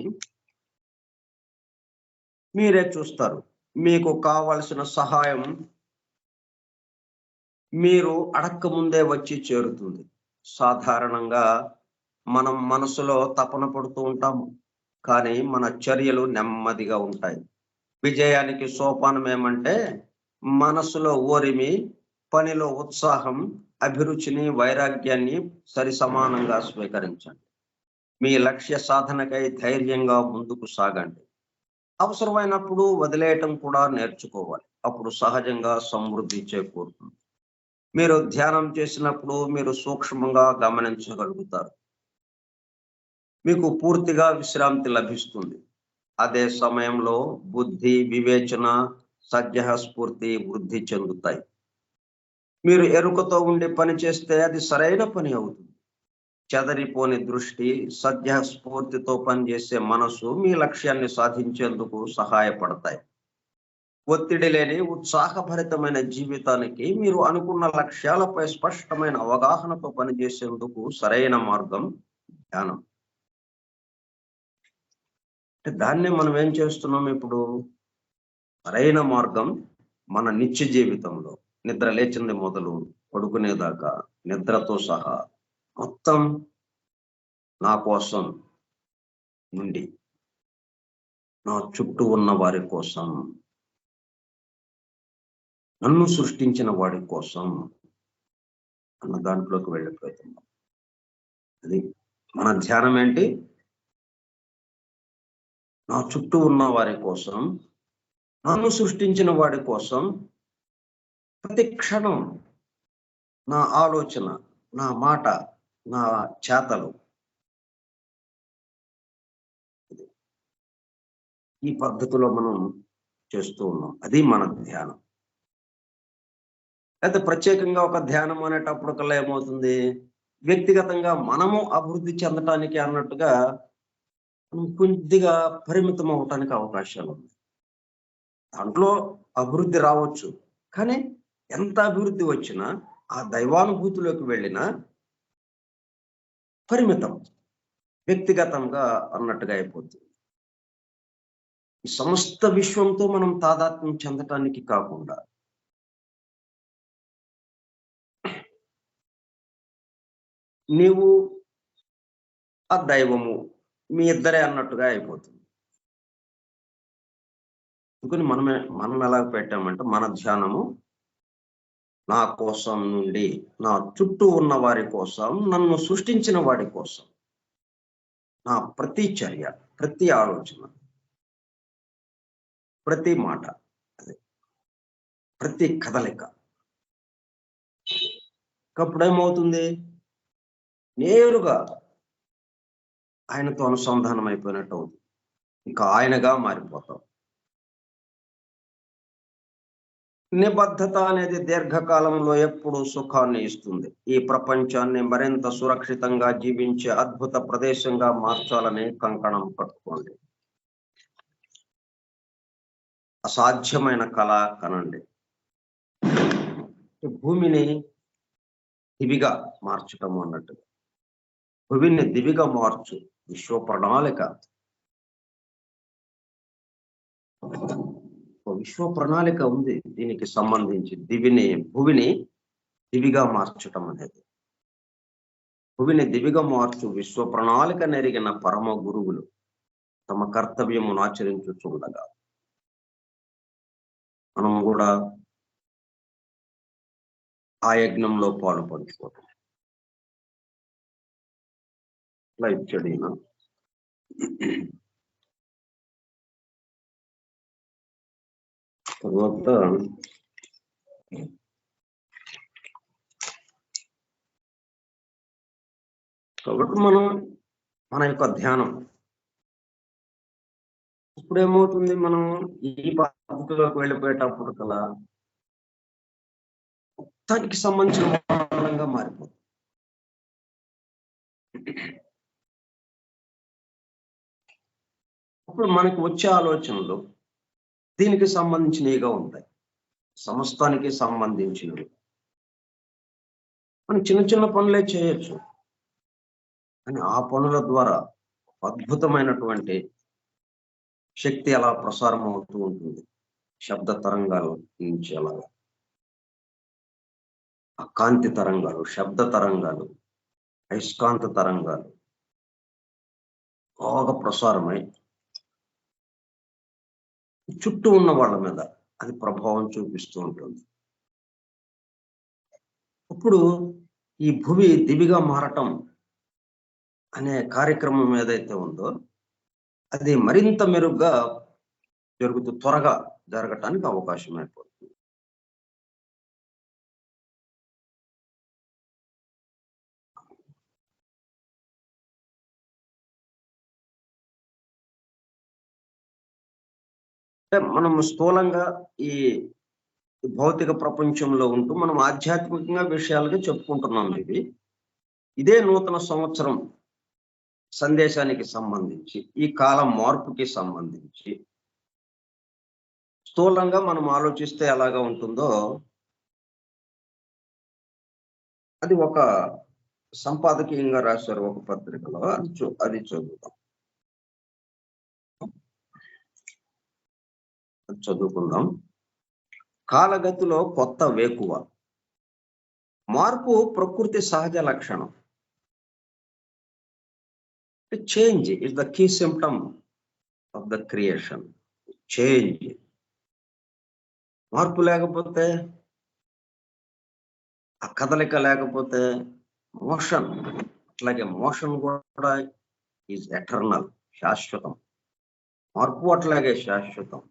మీరే చూస్తారు. మీకు కావలసిన సహాయం మీరు అడక్క ముందే వచ్చి చేరుతుంది. సాధారణంగా మనం మనసులో తపన పడుతూ ఉంటాము, కానీ మన చర్యలు నెమ్మదిగా ఉంటాయి. విజయానికి సోపానం ఏమంటే మనసులో ఓరిమి, పనిలో ఉత్సాహం, అభిరుచిని, వైరాగ్యాన్ని సరి సమానంగా స్వీకరించండి. మీ లక్ష్య సాధనకై ధైర్యంగా ముందుకు సాగండి. అవసరమైనప్పుడు వదిలేయటం కూడా నేర్చుకోవాలి. అప్పుడు సహజంగా సమృద్ధి చేకూరుతుంది. మీరు ధ్యానం చేసినప్పుడు మీరు సూక్ష్మంగా గమనించగలుగుతారు. మీకు పూర్తిగా విశ్రాంతి లభిస్తుంది. అదే సమయంలో బుద్ధి, వివేచన, స్ఫూర్తి వృద్ధి చెందుతాయి. మీరు ఎరుకతో ఉండి పని చేస్తే అది సరైన పని అవుతుంది. చెదరిపోని దృష్టి, స్ఫూర్తితో పనిచేసే మనసు మీ లక్ష్యాన్ని సాధించేందుకు సహాయపడతాయి. ఒత్తిడి లేని ఉత్సాహభరితమైన జీవితానికి మీరు అనుకున్న లక్ష్యాలపై స్పష్టమైన అవగాహనతో పనిచేసేందుకు సరైన మార్గం ధ్యానం. దాన్నే మనం ఏం చేస్తున్నాం ఇప్పుడు? సరైన మార్గం మన నిత్య జీవితంలో, నిద్ర లేచింది మొదలు పడుకునేదాకా, నిద్రతో సహా మొత్తం నా కోసం నుండి, నా చుట్టూ ఉన్న వారి కోసం, నన్ను సృష్టించిన వాడి కోసం అన్న దాంట్లోకి వెళ్ళిపోతున్నాం. అది మన ధ్యానం ఏంటి? నా చుట్టూ ఉన్న వారి కోసం, నన్ను సృష్టించిన వాడి కోసం ప్రతి క్షణం నా ఆలోచన, నా మాట, నా చేతలు ఈ పద్ధతిలో మనం చేస్తూ ఉన్నాం. అది మన ధ్యానం. అయితే ప్రత్యేకంగా ఒక ధ్యానం అనేటప్పుడు కల్లా ఏమవుతుంది? వ్యక్తిగతంగా మనము అభివృద్ధి చెందటానికి అన్నట్టుగా మనం కొద్దిగా పరిమితం అవటానికి అవకాశాలు ఉన్నాయి. దాంట్లో అభివృద్ధి రావచ్చు. కానీ ఎంత అభివృద్ధి వచ్చినా ఆ దైవానుభూతిలోకి వెళ్ళినా పరిమితం. వ్యక్తిగతంగా అన్నట్టుగా అయిపోతుంది. ఈ సమస్త విశ్వంతో మనం తాదాత్మ్యం చెందటానికి కాకుండా నీవు ఆ దైవము మీ ఇద్దరే అన్నట్టుగా అయిపోతుంది. అందుకని మనం ఎలా పెట్టామంటే మన ధ్యానము నా కోసం నుండి, నా చుట్టూ ఉన్న వారి కోసం, నన్ను సృష్టించిన వాడి కోసం. నా ప్రతి చర్య, ప్రతి ఆలోచన, ప్రతి మాట, అదే ప్రతి కదలిక. అప్పుడేమవుతుంది? నేరుగా ఆయనతో అనుసంధానం అయిపోయినట్టు అవుతుంది. ఇంకా ఆయనగా మారిపోతాం. నిబద్ధత అనేది దీర్ఘకాలంలో ఎప్పుడు సుఖాన్ని ఇస్తుంది. ఈ ప్రపంచాన్ని మరింత సురక్షితంగా జీవించే అద్భుత ప్రదేశంగా మార్చాలని కంకణం కట్టుకోండి. అసాధ్యమైన కళ కనండి. భూమిని దివిగా మార్చటం అన్నట్టుగా. భూమిని దివిగా మార్చు విశ్వ ప్రణాళిక. విశ్వ ప్రణాళిక ఉంది దీనికి సంబంధించి. భూమిని దివిగా మార్చటం అనేది. భూమిని దివిగా మార్చు విశ్వ ప్రణాళిక నెరిగిన పరమ గురువులు తమ కర్తవ్యమును ఆచరించుచుండగా మనం కూడా ఆ యజ్ఞంలో పాలు పంచుకోవటం. అట్లా ఇచ్చాడు ఈయన. తర్వాత కాబట్టి మన యొక్క ధ్యానం ఇప్పుడు ఏమవుతుంది? మనం ఈ పద్ధతిలోకి వెళ్ళిపోయేటప్పుడు కల మొత్తానికి సంబంధించిన వాతావరణంగా మారిపోతుంది. అప్పుడు మనకు వచ్చే ఆలోచనలు దీనికి సంబంధించినవిగా ఉంటాయి, సమస్తానికి సంబంధించినవి. మనం చిన్న చిన్న పనులే చేయొచ్చు, కానీ ఆ పనుల ద్వారా అద్భుతమైనటువంటి శక్తి అలా ప్రసారం అవుతూ ఉంటుంది. శబ్ద తరంగాలు నుంచి అలాగా ఆ కాంతి తరంగాలు, శబ్ద తరంగాలు, అయస్కాంత తరంగాలు బాగా ప్రసారమై చుట్టూ ఉన్న వాళ్ళ మీద అది ప్రభావం చూపిస్తూ ఉంటుంది. ఇప్పుడు ఈ భూమి దివిగా మారటం అనే కార్యక్రమం ఏదైతే ఉందో అది మరింత మెరుగ్గా జరుగుతూ త్వరగా జరగటానికి అవకాశం అయిపోతుంది. మనం స్థూలంగా ఈ భౌతిక ప్రపంచంలో ఉంటూ మనం ఆధ్యాత్మికంగా విషయాలుగా చెప్పుకుంటున్నాం. ఇదే నూతన సంవత్సరం సందేశానికి సంబంధించి, ఈ కాలం మార్పుకి సంబంధించి స్థూలంగా మనం ఆలోచిస్తే ఎలాగా ఉంటుందో అది ఒక సంపాదకీయంగా రాశారు ఒక పత్రికలో. అది చదువుతాం, చదువుకుందాం. కాలగతిలో కొత్త వేకువ. మార్పు ప్రకృతి సహజ లక్షణం. Change is the key symptom of the creation. Change, మార్పు లేకపోతే, ఆ కదలిక లేకపోతే మోషన్, అట్లాగే మోషన్ కూడా ఈజ్ ఎటర్నల్, శాశ్వతం. మార్పు అట్లాగే శాశ్వతం.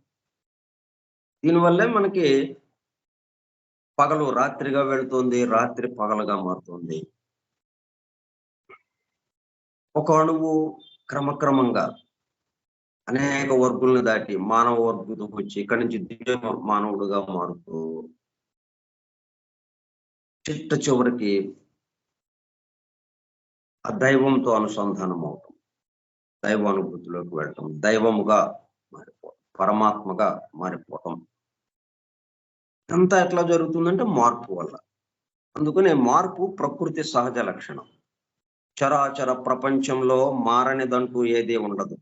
దీనివల్లే మనకి పగలు రాత్రిగా వెళ్తుంది, రాత్రి పగలుగా మారుతుంది. ఒక అణువు క్రమక్రమంగా అనేక వర్గులను దాటి మానవ వర్గంలోకి వచ్చి ఇక్కడి నుంచి దివ్య మానవుడుగా మారుతూ చిట్ట చివరికి ఆ దైవంతో అనుసంధానం అవటం. దైవానుభూతిలోకి వెళ్ళటం, దైవముగా మారిపోవటం, పరమాత్మగా మారిపోవటం. అంతా ఎట్లా జరుగుతుందంటే మార్పు వల్ల. అందుకనే మార్పు ప్రకృతి సహజ లక్షణం. చరాచర ప్రపంచంలో మారనిదంటూ ఏదీ ఉండదు.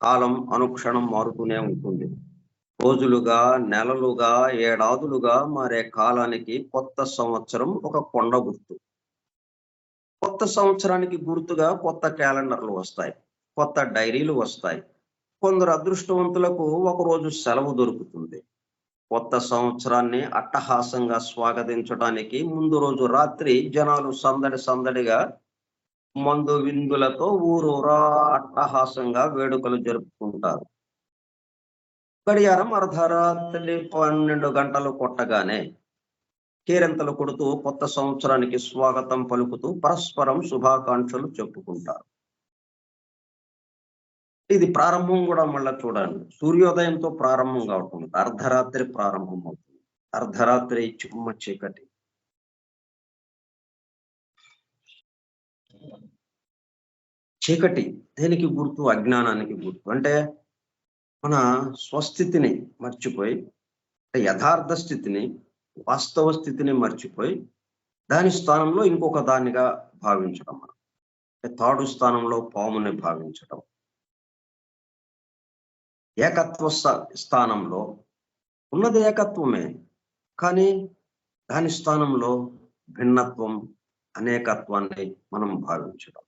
కాలం అనుక్షణం మారుతూనే ఉంటుంది. రోజులుగా, నెలలుగా, ఏడాదులుగా మారే కాలానికి కొత్త సంవత్సరం ఒక కొండ గుర్తు. కొత్త సంవత్సరానికి గుర్తుగా కొత్త క్యాలెండర్లు వస్తాయి, కొత్త డైరీలు వస్తాయి. కొందరు అదృష్టవంతులకు ఒకరోజు సెలవు దొరుకుతుంది. కొత్త సంవత్సరాన్ని అట్టహాసంగా స్వాగతించడానికి ముందు రోజు రాత్రి జనాలు సందడిగా మందు విందులతో ఊరూరా అట్టహాసంగా వేడుకలు జరుపుకుంటారు. గడియారం అర్ధరాత్రి 12 గంటలు కొట్టగానే కేరింతలు కొడుతూ కొత్త సంవత్సరానికి స్వాగతం పలుకుతూ పరస్పరం శుభాకాంక్షలు చెప్పుకుంటారు. ఇది ప్రారంభం కూడా మళ్ళా చూడండి, సూర్యోదయంతో ప్రారంభం కావటం, అర్ధరాత్రి ప్రారంభం అవుతుంది. అర్ధరాత్రి చిమ్మ చీకటి. చీకటి దేనికి గుర్తు? అజ్ఞానానికి గుర్తు. అంటే మన స్వస్థితిని మర్చిపోయి, యథార్థ స్థితిని, వాస్తవ స్థితిని మర్చిపోయి దాని స్థానంలో ఇంకొక దానిగా భావించడం. తాడు స్థానంలో పాముని భావించడం. ఏకత్వ స్థానంలో ఉన్నది ఏకత్వమే, కానీ దాని స్థానంలో భిన్నత్వం, అనేకత్వాన్ని మనం భావించడం.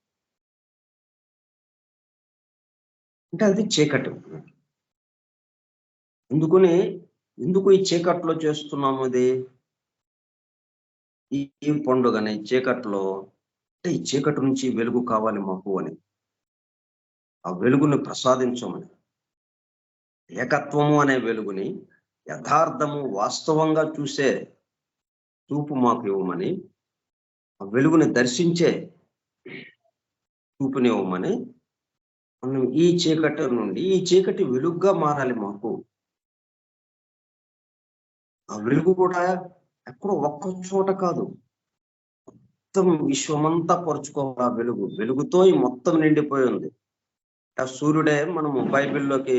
అంటే అది చీకటి. ఎందుకు ఈ చీకట్లో చేస్తున్నాము? ఇది ఈ పండుగని చీకట్లో, అంటే ఈ చీకటి నుంచి వెలుగు కావాలి మాకు అని, ఆ వెలుగుని ప్రసాదించమని, ఏకత్వము అనే వెలుగుని, యథార్థము వాస్తవంగా చూసే చూపు మాకు ఇవ్వమని, ఆ వెలుగుని దర్శించే చూపుని ఇవ్వమని, మనం ఈ చీకటి నుండి, ఈ చీకటి వెలుగుగా మారాలి మాకు. ఆ వెలుగు కూడా ఎక్కడో ఒక్క చోట కాదు, మొత్తం విశ్వమంతా పరుచుకోవాలి. ఆ వెలుగుతో ఈ మొత్తం నిండిపోయి ఉంది. ఆ సూర్యుడే మనము బైబిల్లోకి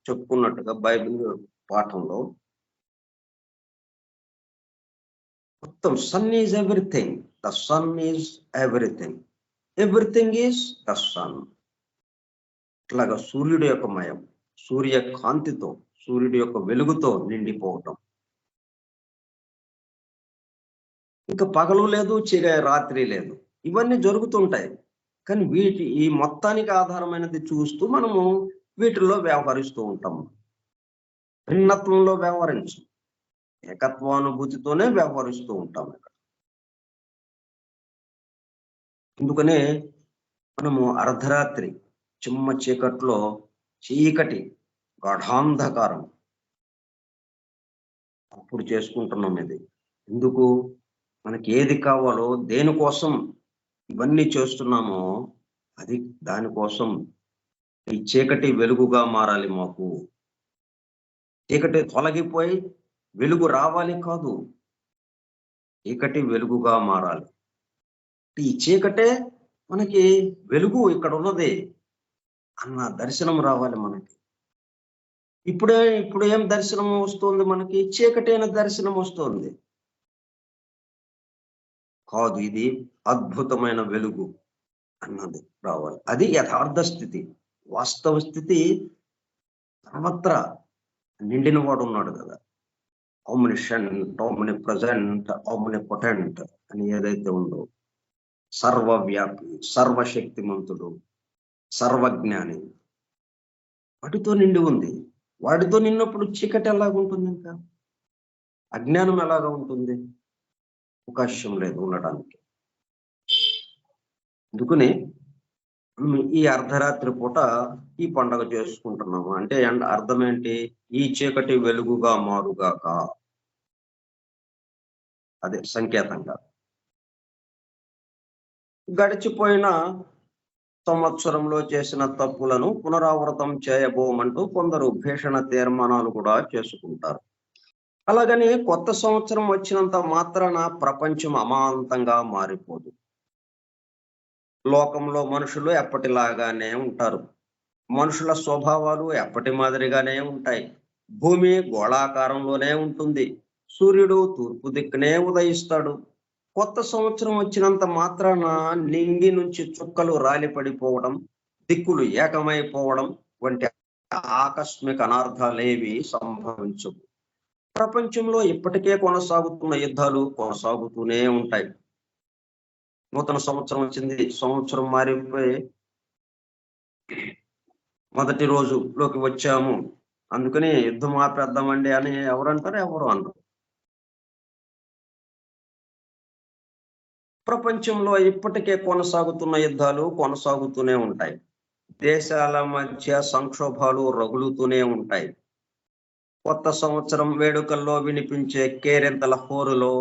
చెప్పుకున్నట్టుగా, బైబిల్ పాఠంలో మొత్తం sun is everything, the sun is everything, everything is the sun. ఇట్లాగా సూర్యుడి యొక్క మయం, సూర్య కాంతితో, సూర్యుడి యొక్క వెలుగుతో నిండిపోవటం. ఇంకా పగలు లేదు, రాత్రి లేదు, ఇవన్నీ జరుగుతుంటాయి. కానీ ఈ మొత్తానికి ఆధారమైనది చూస్తూ మనము వీటిల్లో వ్యవహరిస్తూ ఉంటాము. భిన్నత్వంలో వ్యవహరించు, ఏకత్వానుభూతితోనే వ్యవహరిస్తూ ఉంటాం ఇక్కడ. అందుకనే మనము అర్ధరాత్రి చిమ్మ చీకట్లో, చీకటి గాఢాంధకారం అప్పుడు చేసుకుంటున్నాం ఇది. ఎందుకు? మనకి ఏది కావాలో, దేనికోసం ఇవన్నీ చేస్తున్నామో అది దానికోసం. ఈ చీకటి వెలుగుగా మారాలి మాకు. చీకటి తొలగిపోయి వెలుగు రావాలి కాదు, చీకటి వెలుగుగా మారాలి. ఈ చీకటే మనకి వెలుగు ఇక్కడ ఉన్నది అన్న దర్శనం రావాలి మనకి. ఇప్పుడు ఏం దర్శనం వస్తుంది మనకి? చీకటి అయిన దర్శనం వస్తుంది కాదు, ఇది అద్భుతమైన వెలుగు అన్నది రావాలి. అది యథార్థ స్థితి, వాస్తవ స్థితి. సర్వత్రా నిండిన వాడు ఉన్నాడు కదా, ఆమ్నిషెంట్, ఆమ్నిప్రెజెంట్, ఆమ్నిపొటెంట్ అని ఏదైతే ఉందో, సర్వవ్యాపి, సర్వశక్తిమంతుడు, సర్వజ్ఞాని, వాటితో నిండి ఉంది. వాటితో నిన్నప్పుడు చీకటి ఎలాగుంటుంది? ఇంకా అజ్ఞానం ఎలాగా ఉంటుంది? అవకాశం లేదు ఉండడానికి. అందుకని ఈ అర్ధరాత్రి పూట ఈ పండుగ చేసుకుంటున్నాము. అంటే అర్థం ఏంటి? ఈ చీకటి వెలుగుగా మారుగాక, అదే సంకేతంగా. గడిచిపోయిన సంవత్సరంలో చేసిన తప్పులను పునరావృతం చేయబోమంటూ కొందరు భీషణ తీర్మానాలు కూడా చేసుకుంటారు. అలాగని కొత్త సంవత్సరం వచ్చినంత మాత్రాన ప్రపంచం అమాంతంగా మారిపోదు. లోకంలో మనుషులు ఎప్పటిలాగానే ఉంటారు. మనుషుల స్వభావాలు ఎప్పటి మాదిరిగానే ఉంటాయి. భూమి గోళాకారంలోనే ఉంటుంది. సూర్యుడు తూర్పు దిక్కునే ఉదయిస్తాడు. కొత్త సంవత్సరం వచ్చినంత మాత్రాన నింగి నుంచి చుక్కలు రాలిపడిపోవడం, దిక్కులు ఏకమైపోవడం వంటి ఆకస్మిక అనార్థాలేవి సంభవించవు. ప్రపంచంలో ఇప్పటికే కొనసాగుతున్న యుద్ధాలు కొనసాగుతూనే ఉంటాయి. నూతన సంవత్సరం వచ్చింది, సంవత్సరం మారిపోయి మొదటి రోజులోకి వచ్చాము, అందుకని యుద్ధం ఆపేద్దామండి అని ఎవరంటారు? ఎవరు అనరు. ప్రపంచంలో ఇప్పటికే కొనసాగుతున్న యుద్ధాలు కొనసాగుతూనే ఉంటాయి. దేశాల మధ్య సంక్షోభాలు రగులుతూనే ఉంటాయి. కొత్త సంవత్సరం వేడుకల్లో వినిపించే కేరింతల హోరులో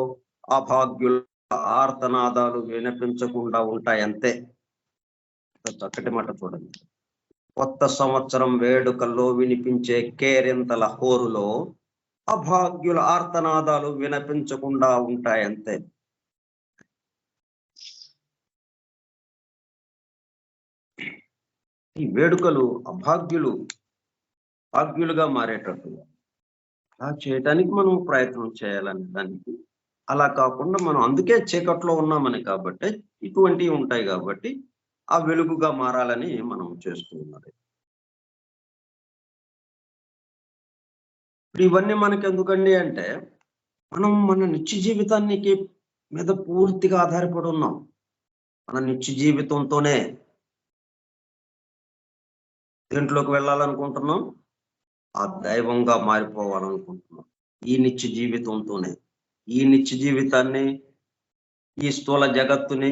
అభాగ్యుల ఆర్తనాదాలు వినిపించకుండా ఉంటాయంతే. చక్కటి మాట చూడండి. కొత్త సంవత్సరం వేడుకల్లో వినిపించే కేరింతల హోరులో అభాగ్యుల ఆర్తనాదాలు వినిపించకుండా ఉంటాయంతే. ఈ వేడుకలు భాగ్యులుగా మారేటట్టుగా అలా చేయడానికి మనం ప్రయత్నం చేయాలనే దానికి. అలా కాకుండా మనం అందుకే చీకట్లో ఉన్నామని కాబట్టి, ఇటువంటివి ఉంటాయి కాబట్టి ఆ వెలుగుగా మారాలని మనం చేస్తూ ఉన్నది. ఇప్పుడు ఇవన్నీ మనకి ఎందుకండి అంటే, మనం మన నిత్య జీవితానికి మీద పూర్తిగా ఆధారపడి ఉన్నాం. మన నిత్య జీవితంతోనే దేంట్లోకి వెళ్ళాలనుకుంటున్నాం? ఆ దైవంగా మారిపోవాలనుకుంటున్నాం. ఈ నిత్య జీవితంతోనే. ఈ నిత్య జీవితాన్ని, ఈ స్థూల జగత్తుని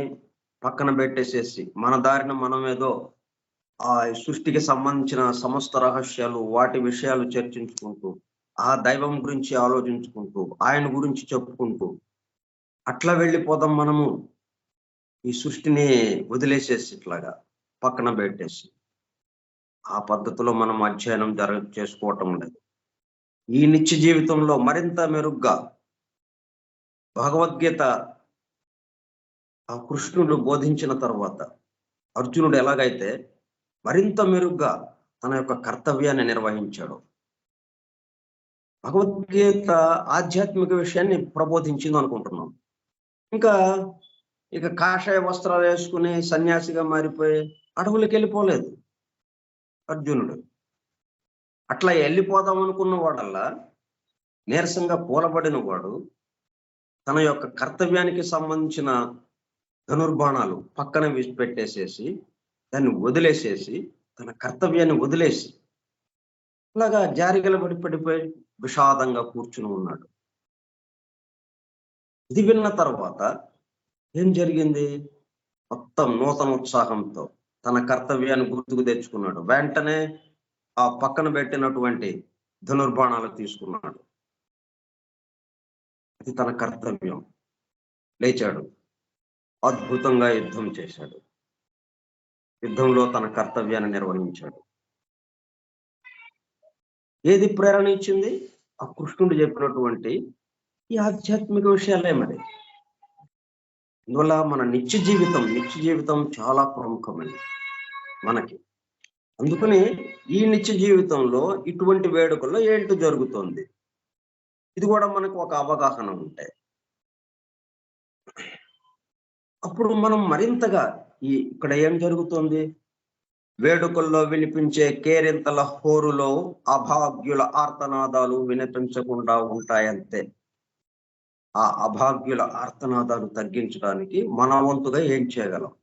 పక్కన పెట్టేసేసి మన దారిన మనం ఏదో ఆ సృష్టికి సంబంధించిన సమస్త రహస్యాలు, వాటి విషయాలు చర్చించుకుంటూ, ఆ దైవం గురించి ఆలోచించుకుంటూ, ఆయన గురించి చెప్పుకుంటూ అట్లా వెళ్ళిపోదాం మనము. ఈ సృష్టిని వదిలేసేసి ఇట్లాగా పక్కన పెట్టేసి ఆ పద్ధతిలో మనం అధ్యయనం చేసుకోవటం లేదు. ఈ నిత్య జీవితంలో మరింత మెరుగ్గా భగవద్గీత ఆ కృష్ణుడు బోధించిన తర్వాత అర్జునుడు ఎలాగైతే మరింత మెరుగ్గా తన యొక్క కర్తవ్యాన్ని నిర్వహించాడు. భగవద్గీత ఆధ్యాత్మిక విషయాన్ని ప్రబోధించింది అనుకుంటున్నాం. ఇక కాషాయ వస్త్రాలు వేసుకుని సన్యాసిగా మారిపోయి అడవులకు వెళ్ళిపోలేదు అర్జునుడు. అట్లా వెళ్ళిపోదాం అనుకున్న వాడల్లా నీరసంగా పూలబడిన వాడు తన యొక్క కర్తవ్యానికి సంబంధించిన ధనుర్బాణాలు పక్కన పెట్టేసేసి, దాన్ని వదిలేసేసి, తన కర్తవ్యాన్ని వదిలేసి అలాగా జారిగల పడిపోయి విషాదంగా కూర్చుని ఉన్నాడు. ఇది విన్న తర్వాత ఏం జరిగింది? మొత్తం నూతన ఉత్సాహంతో తన కర్తవ్యాన్ని గుర్తుకు తెచ్చుకున్నాడు. వెంటనే ఆ పక్కన పెట్టినటువంటి ధనుర్బాణాలు తీసుకున్నాడు. అది తన కర్తవ్యం. లేచాడు, అద్భుతంగా యుద్ధం చేశాడు. యుద్ధంలో తన కర్తవ్యాన్ని నిర్వహించాడు. ఏది ప్రేరణ ఇచ్చింది? ఆ కృష్ణుడు చెప్పినటువంటి ఈ ఆధ్యాత్మిక విషయాలే. మరి అందువల్ల మన నిత్య జీవితం చాలా ప్రముఖమైనది మనకి. అందుకని ఈ నిత్య జీవితంలో ఇటువంటి వేడుకల్లో ఏంటో జరుగుతుంది, ఇది కూడా మనకు ఒక అవగాహన ఉంటాయి. అప్పుడు మనం మరింతగా ఇక్కడ ఏం జరుగుతుంది? వేడుకల్లో వినిపించే కేరింతల హోరులో అభాగ్యుల ఆర్తనాదాలు వినిపించకుండా ఉంటాయంతే. ఆ అభాగ్యుల ఆర్తనాదాలు తగ్గించడానికి మన వంతుగా ఏం చేయగలం?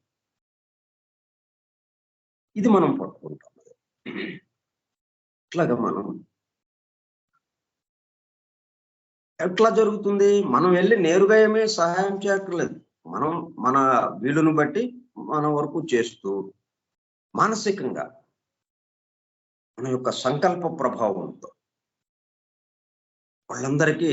ఇది మనం పట్టుకుంటాం. ఇట్లాగా మనం ఎట్లా జరుగుతుంది? మనం వెళ్ళి నేరుగా ఏమీ సహాయం చేయక్కర్లేదు. మనం మన వీలును బట్టి మన వరకు చేస్తూ మానసికంగా మన యొక్క సంకల్ప ప్రభావంతో వాళ్ళందరికీ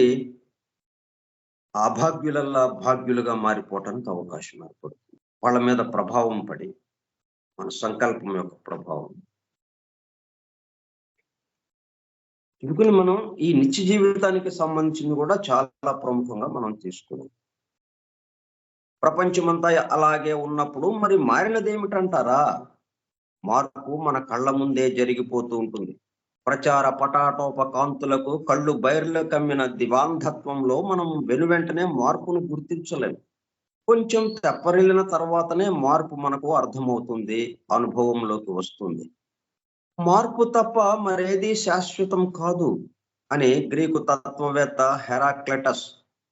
అభాగ్యులల్లా భాగ్యులుగా మారిపోవటానికి అవకాశం ఏర్పడుతుంది. వాళ్ళ మీద ప్రభావం పడి, మన సంకల్పం యొక్క ప్రభావం. ఎందుకని మనం ఈ నిత్య జీవితానికి సంబంధించింది కూడా చాలా ప్రముఖంగా మనం తీసుకున్నాం. ప్రపంచమంతా అలాగే ఉన్నప్పుడు మరి మారినది ఏమిటంటారా? మార్పు మన కళ్ళ ముందే జరిగిపోతూ ఉంటుంది. ప్రచార పటాటోపకాంతులకు కళ్ళు బైర్లు కమ్మిన దివాంధత్వంలో మనం వెనువెంటనే మార్పును గుర్తించలేము. కొంచెం తెప్పరిల్లిన తర్వాతనే మార్పు మనకు అర్థమవుతుంది, అనుభవంలోకి వస్తుంది. మార్పు తప్ప మరేది శాశ్వతం కాదు అని గ్రీకు తత్వవేత్త హెరాక్లెటస్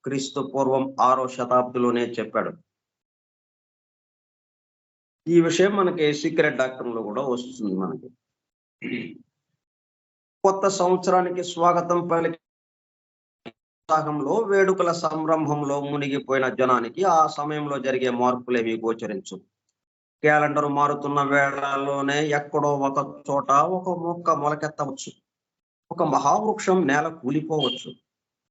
క్రీస్తు పూర్వం 6వ శతాబ్దిలోనే చెప్పాడు. ఈ విషయం మనకి సీక్రెట్ డాక్టర్లో కూడా వస్తుంది. మనకి కొత్త సంవత్సరానికి స్వాగతం పలికి ఉత్సాహంలో, వేడుకల సంరంభంలో మునిగిపోయిన జనానికి ఆ సమయంలో జరిగే మార్పులేవి గోచరించు. క్యాలెండర్ మారుతున్న వేళలోనే ఎక్కడో ఒక చోట ఒక మొక్క మొలకెత్తవచ్చు, ఒక మహావృక్షం నేల కూలిపోవచ్చు,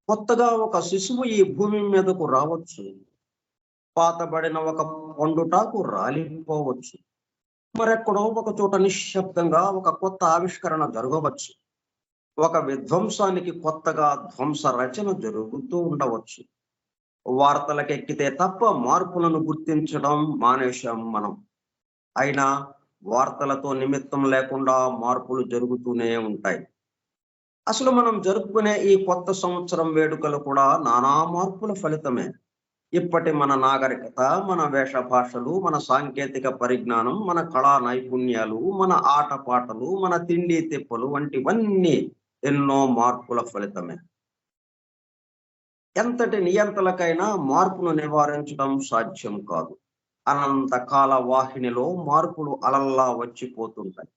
కొత్తగా ఒక శిశువు ఈ భూమి మీదకు రావచ్చు, పాతబడిన ఒక పండుటాకు రాలిపోవచ్చు, మరెక్కడో ఒక చోట నిశ్శబ్దంగా ఒక కొత్త ఆవిష్కరణ జరగవచ్చు, ఒక విధ్వంసానికి కొత్తగా ధ్వంస రచన జరుగుతూ ఉండవచ్చు. వార్తలకెక్కితే తప్ప మార్పులను గుర్తించడం మానేశాం మనం. అయినా వార్తలతో నిమిత్తం లేకుండా మార్పులు జరుగుతూనే ఉంటాయి. అసలు మనం జరుపుకునే ఈ కొత్త సంవత్సరం వేడుకలు కూడా నానా మార్పుల ఫలితమే. ఇప్పటి మన నాగరికత, మన వేష భాషలు, మన సాంకేతిక పరిజ్ఞానం, మన కళా నైపుణ్యాలు, మన ఆటపాటలు, మన తిండి తిప్పలు వంటివన్నీ ఎన్నో మార్పుల ఫలితమే. ఎంతటి నియంతలకైనా మార్పును నివారించడం సాధ్యం కాదు. అనంతకాల వాహినిలో మార్పులు అలల్లా వచ్చిపోతుంటాయి.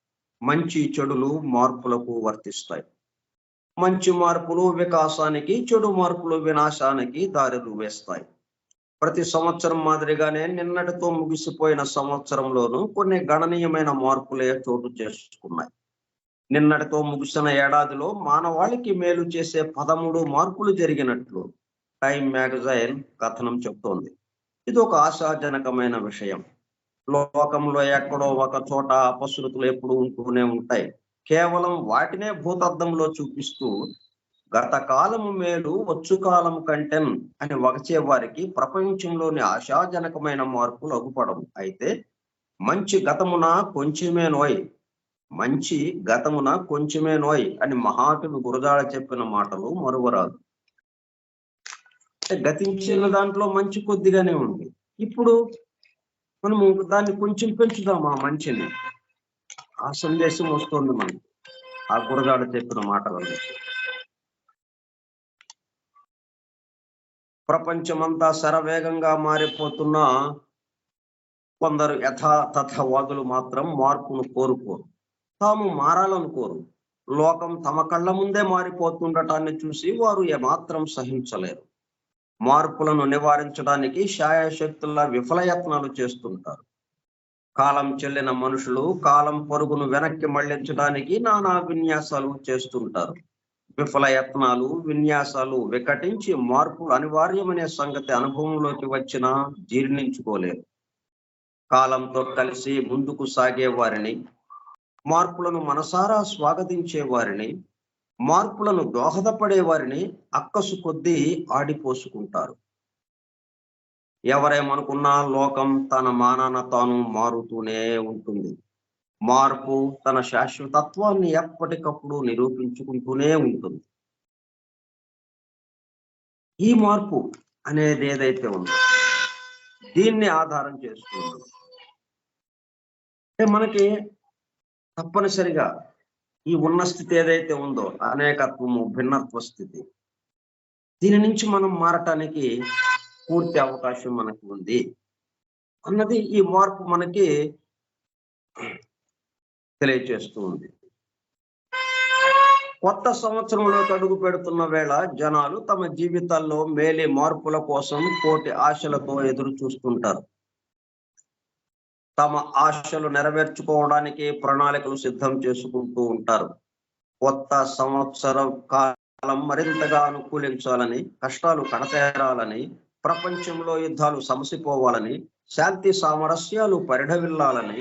మంచి చెడులు మార్పులకు వర్తిస్తాయి. మంచి మార్పులు వికాసానికి, చెడు మార్పులు వినాశానికి దారులు వేస్తాయి. ప్రతి సంవత్సరం మాదిరిగానే నిన్నటితో ముగిసిపోయిన సంవత్సరంలోనూ కొన్ని గణనీయమైన మార్పులే చోటు చేసుకున్నాయి. నిన్నటితో ముగిసిన ఏడాదిలో మానవాళికి మేలు చేసే 13 మార్పులు జరిగినట్లు టైమ్ మ్యాగజైన్ కథనం చెబుతోంది. ఇది ఒక ఆశాజనకమైన విషయం. లోకంలో ఎక్కడో ఒక చోట అపశృతులు ఎప్పుడు ఉంటూనే ఉంటాయి. కేవలం వాటినే భూతద్దంలో చూపిస్తూ గత కాలము మేలు వచ్చు కాలం కంటెన్ అని వగచే వారికి ప్రపంచంలోని ఆశాజనకమైన మార్పులు అగుపడవు. అయితే మంచి గతమున కొంచెమే నోయ్ అని మహాకవి గురజాడ చెప్పిన మాటలు మరువరాదు. గతించిన దాంట్లో మంచి కొద్దిగానే ఉంది. ఇప్పుడు మనము దాన్ని కొంచెం పెంచుదాం, ఆ మంచిని. ఆ సందేశం వస్తుంది మనకి ఆ గురజాడ చెప్పిన మాటలలో. ప్రపంచమంతా శరవేగంగా మారిపోతున్న కొందరు యథాతథవాదులు మాత్రం మార్పును కోరుకోరు, తాము మారాలనుకోరు. లోకం తమ కళ్ళ ముందే మారిపోతుండటాన్ని చూసి వారు ఏమాత్రం సహించలేరు. మార్పులను నివారించడానికి శాయశక్తుల విఫలయత్నాలు చేస్తుంటారు. కాలం చెల్లిన మనుషులు కాలం పరుగును వెనక్కి మళ్లించడానికి నానా విన్యాసాలు చేస్తుంటారు. విఫలయత్నాలు, విన్యాసాలు వికటించి మార్పులు అనివార్యమనే సంగతి అనుభవంలోకి వచ్చినా జీర్ణించుకోలేరు. కాలంతో కలిసి ముందుకు సాగే వారిని, మార్పులను మనసారా స్వాగతించే వారిని, మార్పులను దోహదపడే వారిని అక్కసు కొద్దీ ఆడిపోసుకుంటారు. ఎవరేమనుకున్నా లోకం తన మానాన తాను మారుతూనే ఉంటుంది. మార్పు తన శాశ్వతత్వాన్ని ఎప్పటికప్పుడు నిరూపించుకుంటూనే ఉంటుంది. ఈ మార్పు అనేది ఏదైతే ఉందో దీన్ని ఆధారం చేసుకుంటుంది. మనకి తప్పనిసరిగా ఈ ఉన్న స్థితి ఏదైతే ఉందో అనేకత్వము, భిన్నత్వ స్థితి, దీని నుంచి మనం మారటానికి పూర్తి అవకాశం మనకు ఉంది అన్నది ఈ మార్పు మనకి తెలియచేస్తూ ఉంది. కొత్త సంవత్సరంలోకి అడుగు పెడుతున్న వేళ జనాలు తమ జీవితాల్లో మేలే మార్పుల కోసం కోటి ఆశలతో ఎదురు చూస్తుంటారు. తమ ఆశలు నెరవేర్చుకోవడానికి ప్రణాళికలు సిద్ధం చేసుకుంటూ ఉంటారు. కొత్త సంవత్సర కాలం మరింతగా అనుకూలించాలని, కష్టాలు కడతేరాలని, ప్రపంచంలో యుద్ధాలు సమసిపోవాలని, శాంతి సామరస్యాలు పరిఢవిల్లాలని,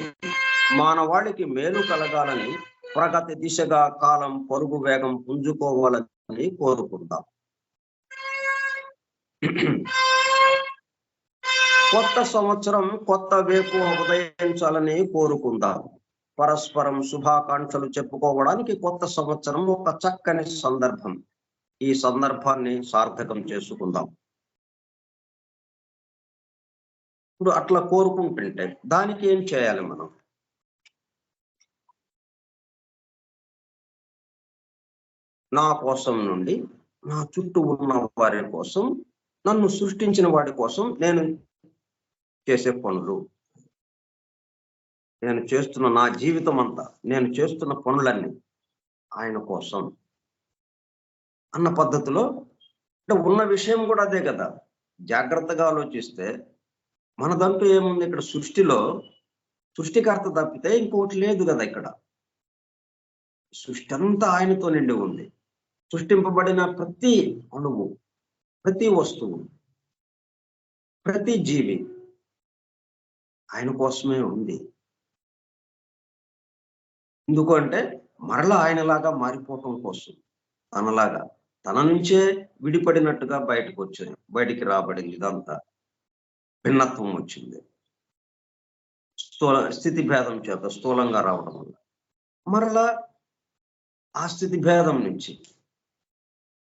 మానవాళికి మేలు కలగాలని, ప్రగతి దిశగా కాలం పరుగు వేగం పుంజుకోవాలని కోరుకుందాం. కొత్త సంవత్సరం కొత్త వేపు ఉదయించాలని కోరుకుందాం. పరస్పరం శుభాకాంక్షలు చెప్పుకోవడానికి కొత్త సంవత్సరం ఒక చక్కని సందర్భం. ఈ సందర్భాన్ని సార్థకం చేసుకుందాం. ఇప్పుడు అట్లా కోరుకుంటుంటే దానికి ఏం చేయాలి మనం? నా కోసం నుండి నా చుట్టూ ఉన్న వారి కోసం, నన్ను సృష్టించిన వాడి కోసం నేను చేసే పనులు, నేను చేస్తున్న నా జీవితం అంతా, నేను చేస్తున్న పనులన్నీ ఆయన కోసం అన్న పద్ధతిలో అంటే ఉన్న విషయం కూడా అదే కదా. జాగ్రత్తగా ఆలోచిస్తే మనదంటూ ఏముంది ఇక్కడ? సృష్టిలో సృష్టికర్త తప్పితే ఇంకోటి లేదు కదా. ఇక్కడ సృష్టి అంతా ఆయనతో నిండి ఉంది. సృష్టింపబడిన ప్రతి అణువు, ప్రతి వస్తువు, ప్రతి జీవి ఆయన కోసమే ఉంది. ఎందుకు అంటే మరలా ఆయనలాగా మారిపోవటం కోసం, తనలాగా తన నుంచే విడిపడినట్టుగా బయటికి రాబడింది. ఇదంతా భిన్నత్వం వచ్చింది. స్థితి భేదం చేత స్థూలంగా రావడం వల్ల మరలా ఆ స్థితి భేదం నుంచి,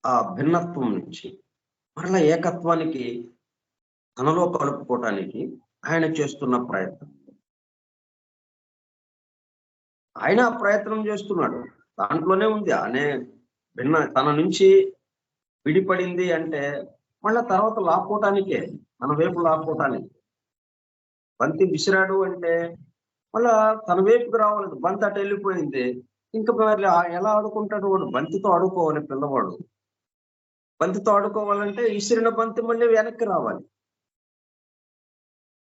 ఆ భిన్నత్వం నుంచి మరలా ఏకత్వానికి తనలో కలుపుకోవటానికి ఆయన చేస్తున్న ప్రయత్నం. ఆయన ఆ ప్రయత్నం చేస్తున్నాడు. దాంట్లోనే ఉంది. తన నుంచి విడిపడింది అంటే మళ్ళా తర్వాత లాక్కోవటానికే, తన వైపు లాక్కోవటానికి. బంతి విసిరాడు అంటే మళ్ళా తన వైపుకి రావాలి. బంతి అటు వెళ్ళిపోయింది, ఇంకా మరి ఎలా ఆడుకుంటాడు వాడు? బంతితో ఆడుకోవాలి పిల్లవాడు. బంతితో ఆడుకోవాలంటే విసిరిన బంతి మళ్ళీ వెనక్కి రావాలి.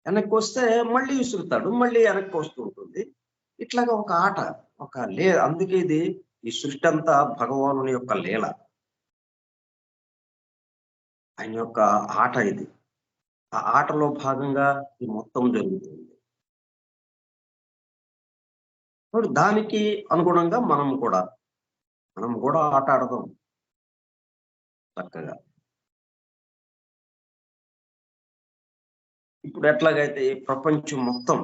వెనక్కి వస్తే మళ్ళీ విసురుతాడు, మళ్ళీ వెనక్కి వస్తూ ఉంటుంది. ఇట్లాగా ఒక ఆట, అందుకే ఇది ఈ సృష్టి అంతా భగవానుని యొక్క లీల, ఆయన యొక్క ఆట ఇది. ఆ ఆటలో భాగంగా ఈ మొత్తం జరుగుతుంది. దానికి అనుగుణంగా మనం కూడా ఆట ఆడదాం చక్కగా. ఇప్పుడు ఎట్లాగైతే ఈ ప్రపంచం మొత్తం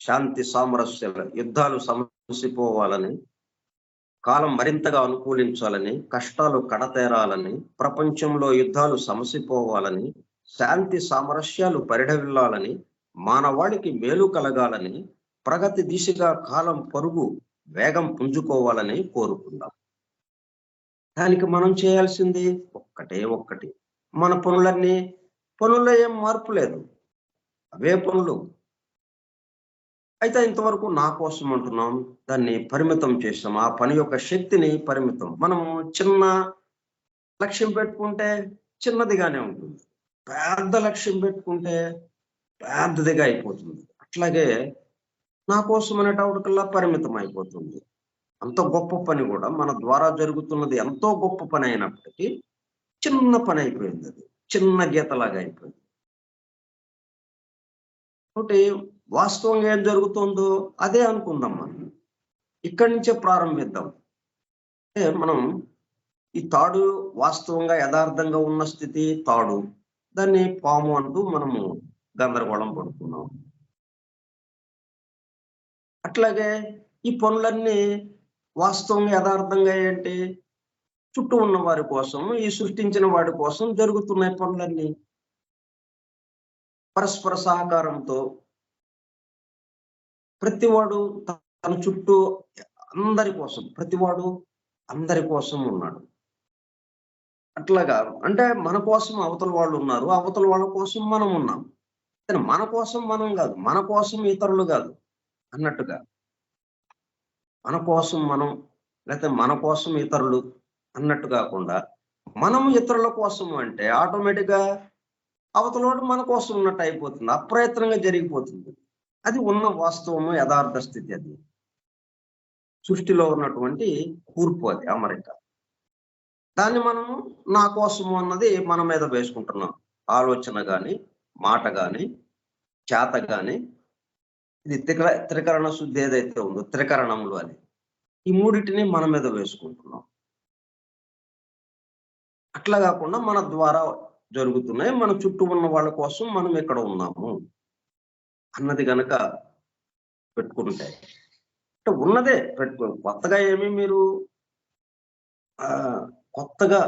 శాంతి సామరస్యాలు, యుద్ధాలు సమసిపోవాలని, కాలం మరింతగా అనుకూలించాలని, కష్టాలు కడతేరాలని, ప్రపంచంలో యుద్ధాలు సమసిపోవాలని, శాంతి సామరస్యాలు పరిఢవిల్లాలని, మానవాళికి మేలు కలగాలని, ప్రగతి దిశగా కాలం పరుగు వేగం పుంజుకోవాలని కోరుకుందాం. దానికి మనం చేయాల్సింది ఒక్కటి. మన పనుల్లో ఏం మార్పు లేదు, అవే పనులు. అయితే ఇంతవరకు నా కోసం అంటున్నాం, దాన్ని పరిమితం చేస్తాం. ఆ పని యొక్క శక్తిని పరిమితం. మనము చిన్న లక్ష్యం పెట్టుకుంటే చిన్నదిగానే ఉంటుంది, పెద్ద లక్ష్యం పెట్టుకుంటే పెద్దదిగా అయిపోతుంది. అట్లాగే నా కోసం అనేటప్పటికల్లా పరిమితం అయిపోతుంది. అంత గొప్ప పని కూడా మన ద్వారా జరుగుతున్నది ఎంతో గొప్ప పని అయినప్పటికీ చిన్న పని అయిపోయింది. అది చిన్న గీతలాగా అయిపోయింది. కాబట్టి వాస్తవంగా ఏం జరుగుతుందో అదే అనుకుందాం. మనం ఇక్కడి నుంచే ప్రారంభిద్దాం. అంటే మనం ఈ తాడు వాస్తవంగా యథార్థంగా ఉన్న స్థితి తాడు, దాన్ని పాము అంటూ మనము గందరగోళం పడుతున్నాం. అట్లాగే ఈ పనులన్నీ వాస్తవంగా యథార్థంగా ఏంటి? చుట్టూ ఉన్న వారి కోసం, ఈ సృష్టించిన వాడి కోసం జరుగుతున్నాయి పనులన్నీ పరస్పర సహకారంతో. ప్రతివాడు తన చుట్టూ అందరి కోసం, ప్రతివాడు అందరి కోసం ఉన్నాడు. అట్లాగా అంటే మన కోసం అవతల వాళ్ళు ఉన్నారు, అవతల వాళ్ళ కోసం మనం ఉన్నాం. కానీ మన కోసం మనం కాదు, మన కోసం ఇతరులు కాదు అన్నట్టుగా. మన కోసం మనం, లేకపోతే మన కోసం ఇతరులు అన్నట్టు కాకుండా, మనం ఇతరుల కోసం అంటే ఆటోమేటిక్గా అవతలవాడు మన కోసం ఉన్నట్టు అయిపోతుంది, అప్రయత్నంగా జరిగిపోతుంది. అది ఉన్న వాస్తవము, యథార్థ స్థితి. అది సృష్టిలో ఉన్నటువంటి కూర్పు, అది అమరిక. దాన్ని మనము నా కోసము అన్నది మన మీద వేసుకుంటున్నాం. ఆలోచన కానీ, మాట కానీ, చేత కానీ. ఇది త్రికరణ శుద్ధి ఏదైతే ఉందో, త్రికరణములు అని, ఈ మూడింటిని మన మీద వేసుకుంటున్నాం. అట్లా కాకుండా మన ద్వారా జరుగుతున్నాయి, మన చుట్టూ ఉన్న వాళ్ళ కోసం మనం ఇక్కడ ఉన్నాము అన్నది గనక పెట్టుకుంటే అంటే ఉన్నదే కొత్తగా ఏమి మీరు కొత్తగా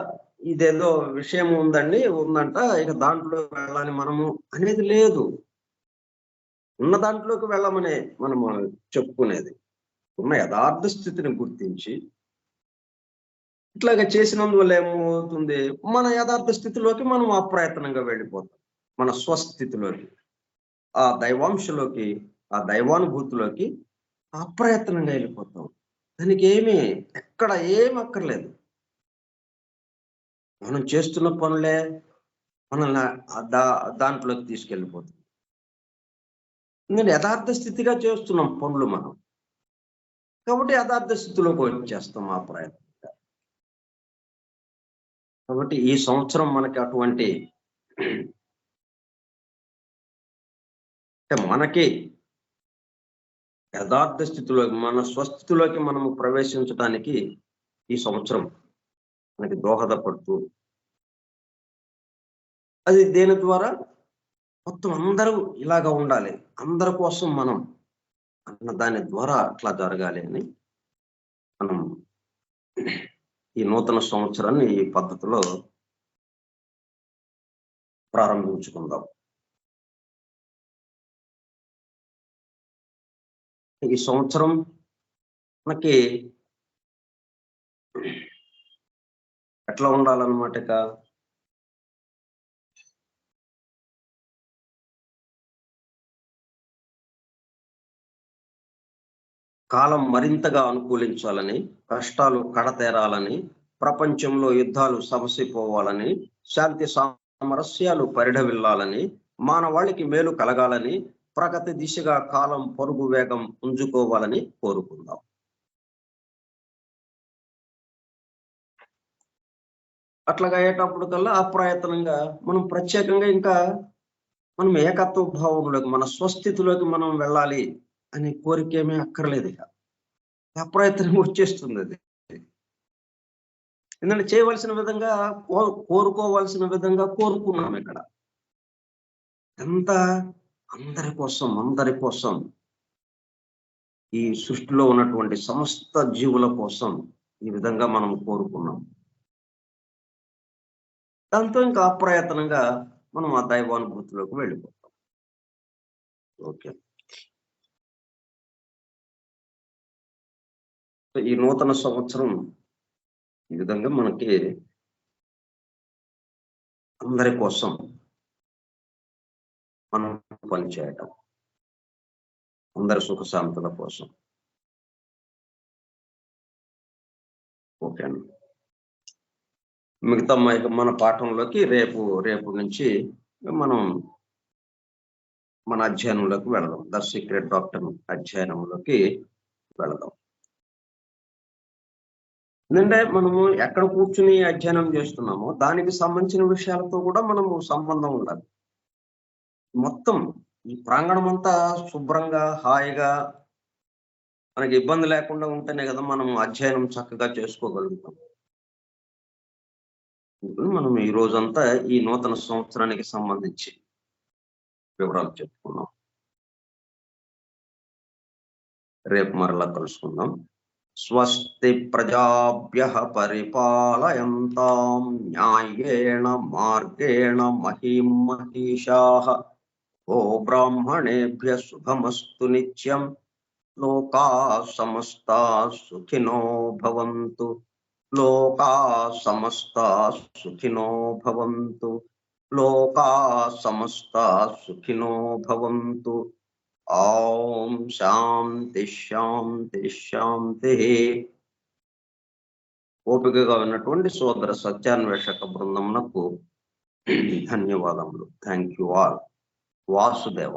ఇదేదో విషయం ఉందంట ఇక దాంట్లో వెళ్ళాలి మనము అనేది లేదు. ఉన్న దాంట్లోకి వెళ్ళమనే మనము చెప్పుకునేది. ఉన్న యథార్థ స్థితిని గుర్తించి ఇట్లాగా చేసినందువల్ల ఏమవుతుంది, మన యథార్థ స్థితిలోకి మనం అప్రయత్నంగా వెళ్ళిపోతాం. మన స్వస్థితిలోకి, ఆ దైవాంశలోకి, ఆ దైవానుభూతిలోకి అప్రయత్నంగా వెళ్ళిపోతాం. దానికి ఎక్కడ ఏమి అక్కర్లేదు. మనం చేస్తున్న పనులే మనల్ని దాంట్లోకి తీసుకెళ్ళిపోతుంది. ఎందుకంటే యథార్థ స్థితిగా చేస్తున్నాం పనులు మనం, కాబట్టి యథార్థ స్థితిలోకి వచ్చేస్తాం ఆ ప్రయత్నం. కాబట్టి ఈ సంవత్సరం మనకి అటువంటి అంటే మనకి యథార్థ స్థితిలోకి, మన స్వస్థితిలోకి మనము ప్రవేశించడానికి ఈ సంవత్సరం మనకి దోహదపడుతూ, అది దేని ద్వారా మొత్తం అందరూ ఇలాగా ఉండాలి, అందరి కోసం మనం అన్న దాని ద్వారా అట్లా జరగాలి అని మనం ఈ నూతన సంవత్సరాన్ని ఈ పద్ధతిలో ప్రారంభించుకుందాం. ఈ సంవత్సరం మనకి ఎట్లా ఉండాలన్నమాట, ఇక కాలం మరింతగా అనుకూలించాలని, కష్టాలు కడతేరాలని, ప్రపంచంలో యుద్ధాలు సమసిపోవాలని, శాంతి సామరస్యాలు పరిఢవిల్లాలని, మానవాళికి మేలు కలగాలని, ప్రగతి దిశగా కాలం పరుగు వేగం పుంజుకోవాలని కోరుకుందాం. అట్లాగా అయ్యేటప్పుడు కల్లా అప్రయత్నంగా మనం ప్రత్యేకంగా ఇంకా మనం ఏకత్వ భావంలోకి, మన స్వస్థితిలోకి మనం వెళ్ళాలి అనే కోరిక ఏమీ అక్కర్లేదు. ఇక అప్రయత్నం వచ్చేస్తుంది అది. ఎందుకంటే చేయవలసిన విధంగా, కోరుకోవాల్సిన విధంగా కోరుకున్నాం. ఇక్కడ ఎంత అందరి కోసం ఈ సృష్టిలో ఉన్నటువంటి సమస్త జీవుల కోసం ఈ విధంగా మనం కోరుకున్నాం. దాంతో ఇంకా అప్రయత్నంగా మనం ఆ దైవానుభూతిలోకి వెళ్ళిపోతాం. ఓకే, ఈ నూతన సంవత్సరం ఈ విధంగా మనకి అందరి కోసం మనం పనిచేయటం, అందరి సుఖశాంతుల కోసం. ఓకే అండి. మిగతా మన పాఠంలోకి రేపు నుంచి మనం మన అధ్యయనంలోకి వెళదాం. ద సీక్రెట్ డాక్టర్ అధ్యయనంలోకి వెళదాం. ఎందుకంటే మనము ఎక్కడ కూర్చుని అధ్యయనం చేస్తున్నామో దానికి సంబంధించిన విషయాలతో కూడా మనము సంబంధం ఉండాలి. మొత్తం ఈ ప్రాంగణం అంతా శుభ్రంగా, హాయిగా, మనకి ఇబ్బంది లేకుండా ఉంటేనే కదా మనం అధ్యయనం చక్కగా చేసుకోగలుగుతాం. మనం ఈ రోజంతా ఈ నూతన సంవత్సరానికి సంబంధించి వివరాలు చెప్పుకున్నాం. రేపు మరలా కలుసుకుందాం. స్వస్తి ప్రజాభ్యః పరిపాలయంతాం న్యాయేణ మార్గేణ మహీం మహీషాః. ఓ బ్రాహ్మణేభ్యః శుభమస్తు నిత్యం. లోకాః సమస్తాః సుఖినో భవంతు. లోకాః సమస్తాః సుఖినో భవంతు. లోకాః సమస్తాః సుఖినో భవంతు. ఓం శాంతి శాంతి శాంతి. ఓపికగా ఉన్నటువంటి సోదర సత్యాన్వేషక బృందమునకు ధన్యవాదములు. Thank you all. వాసుదేవ.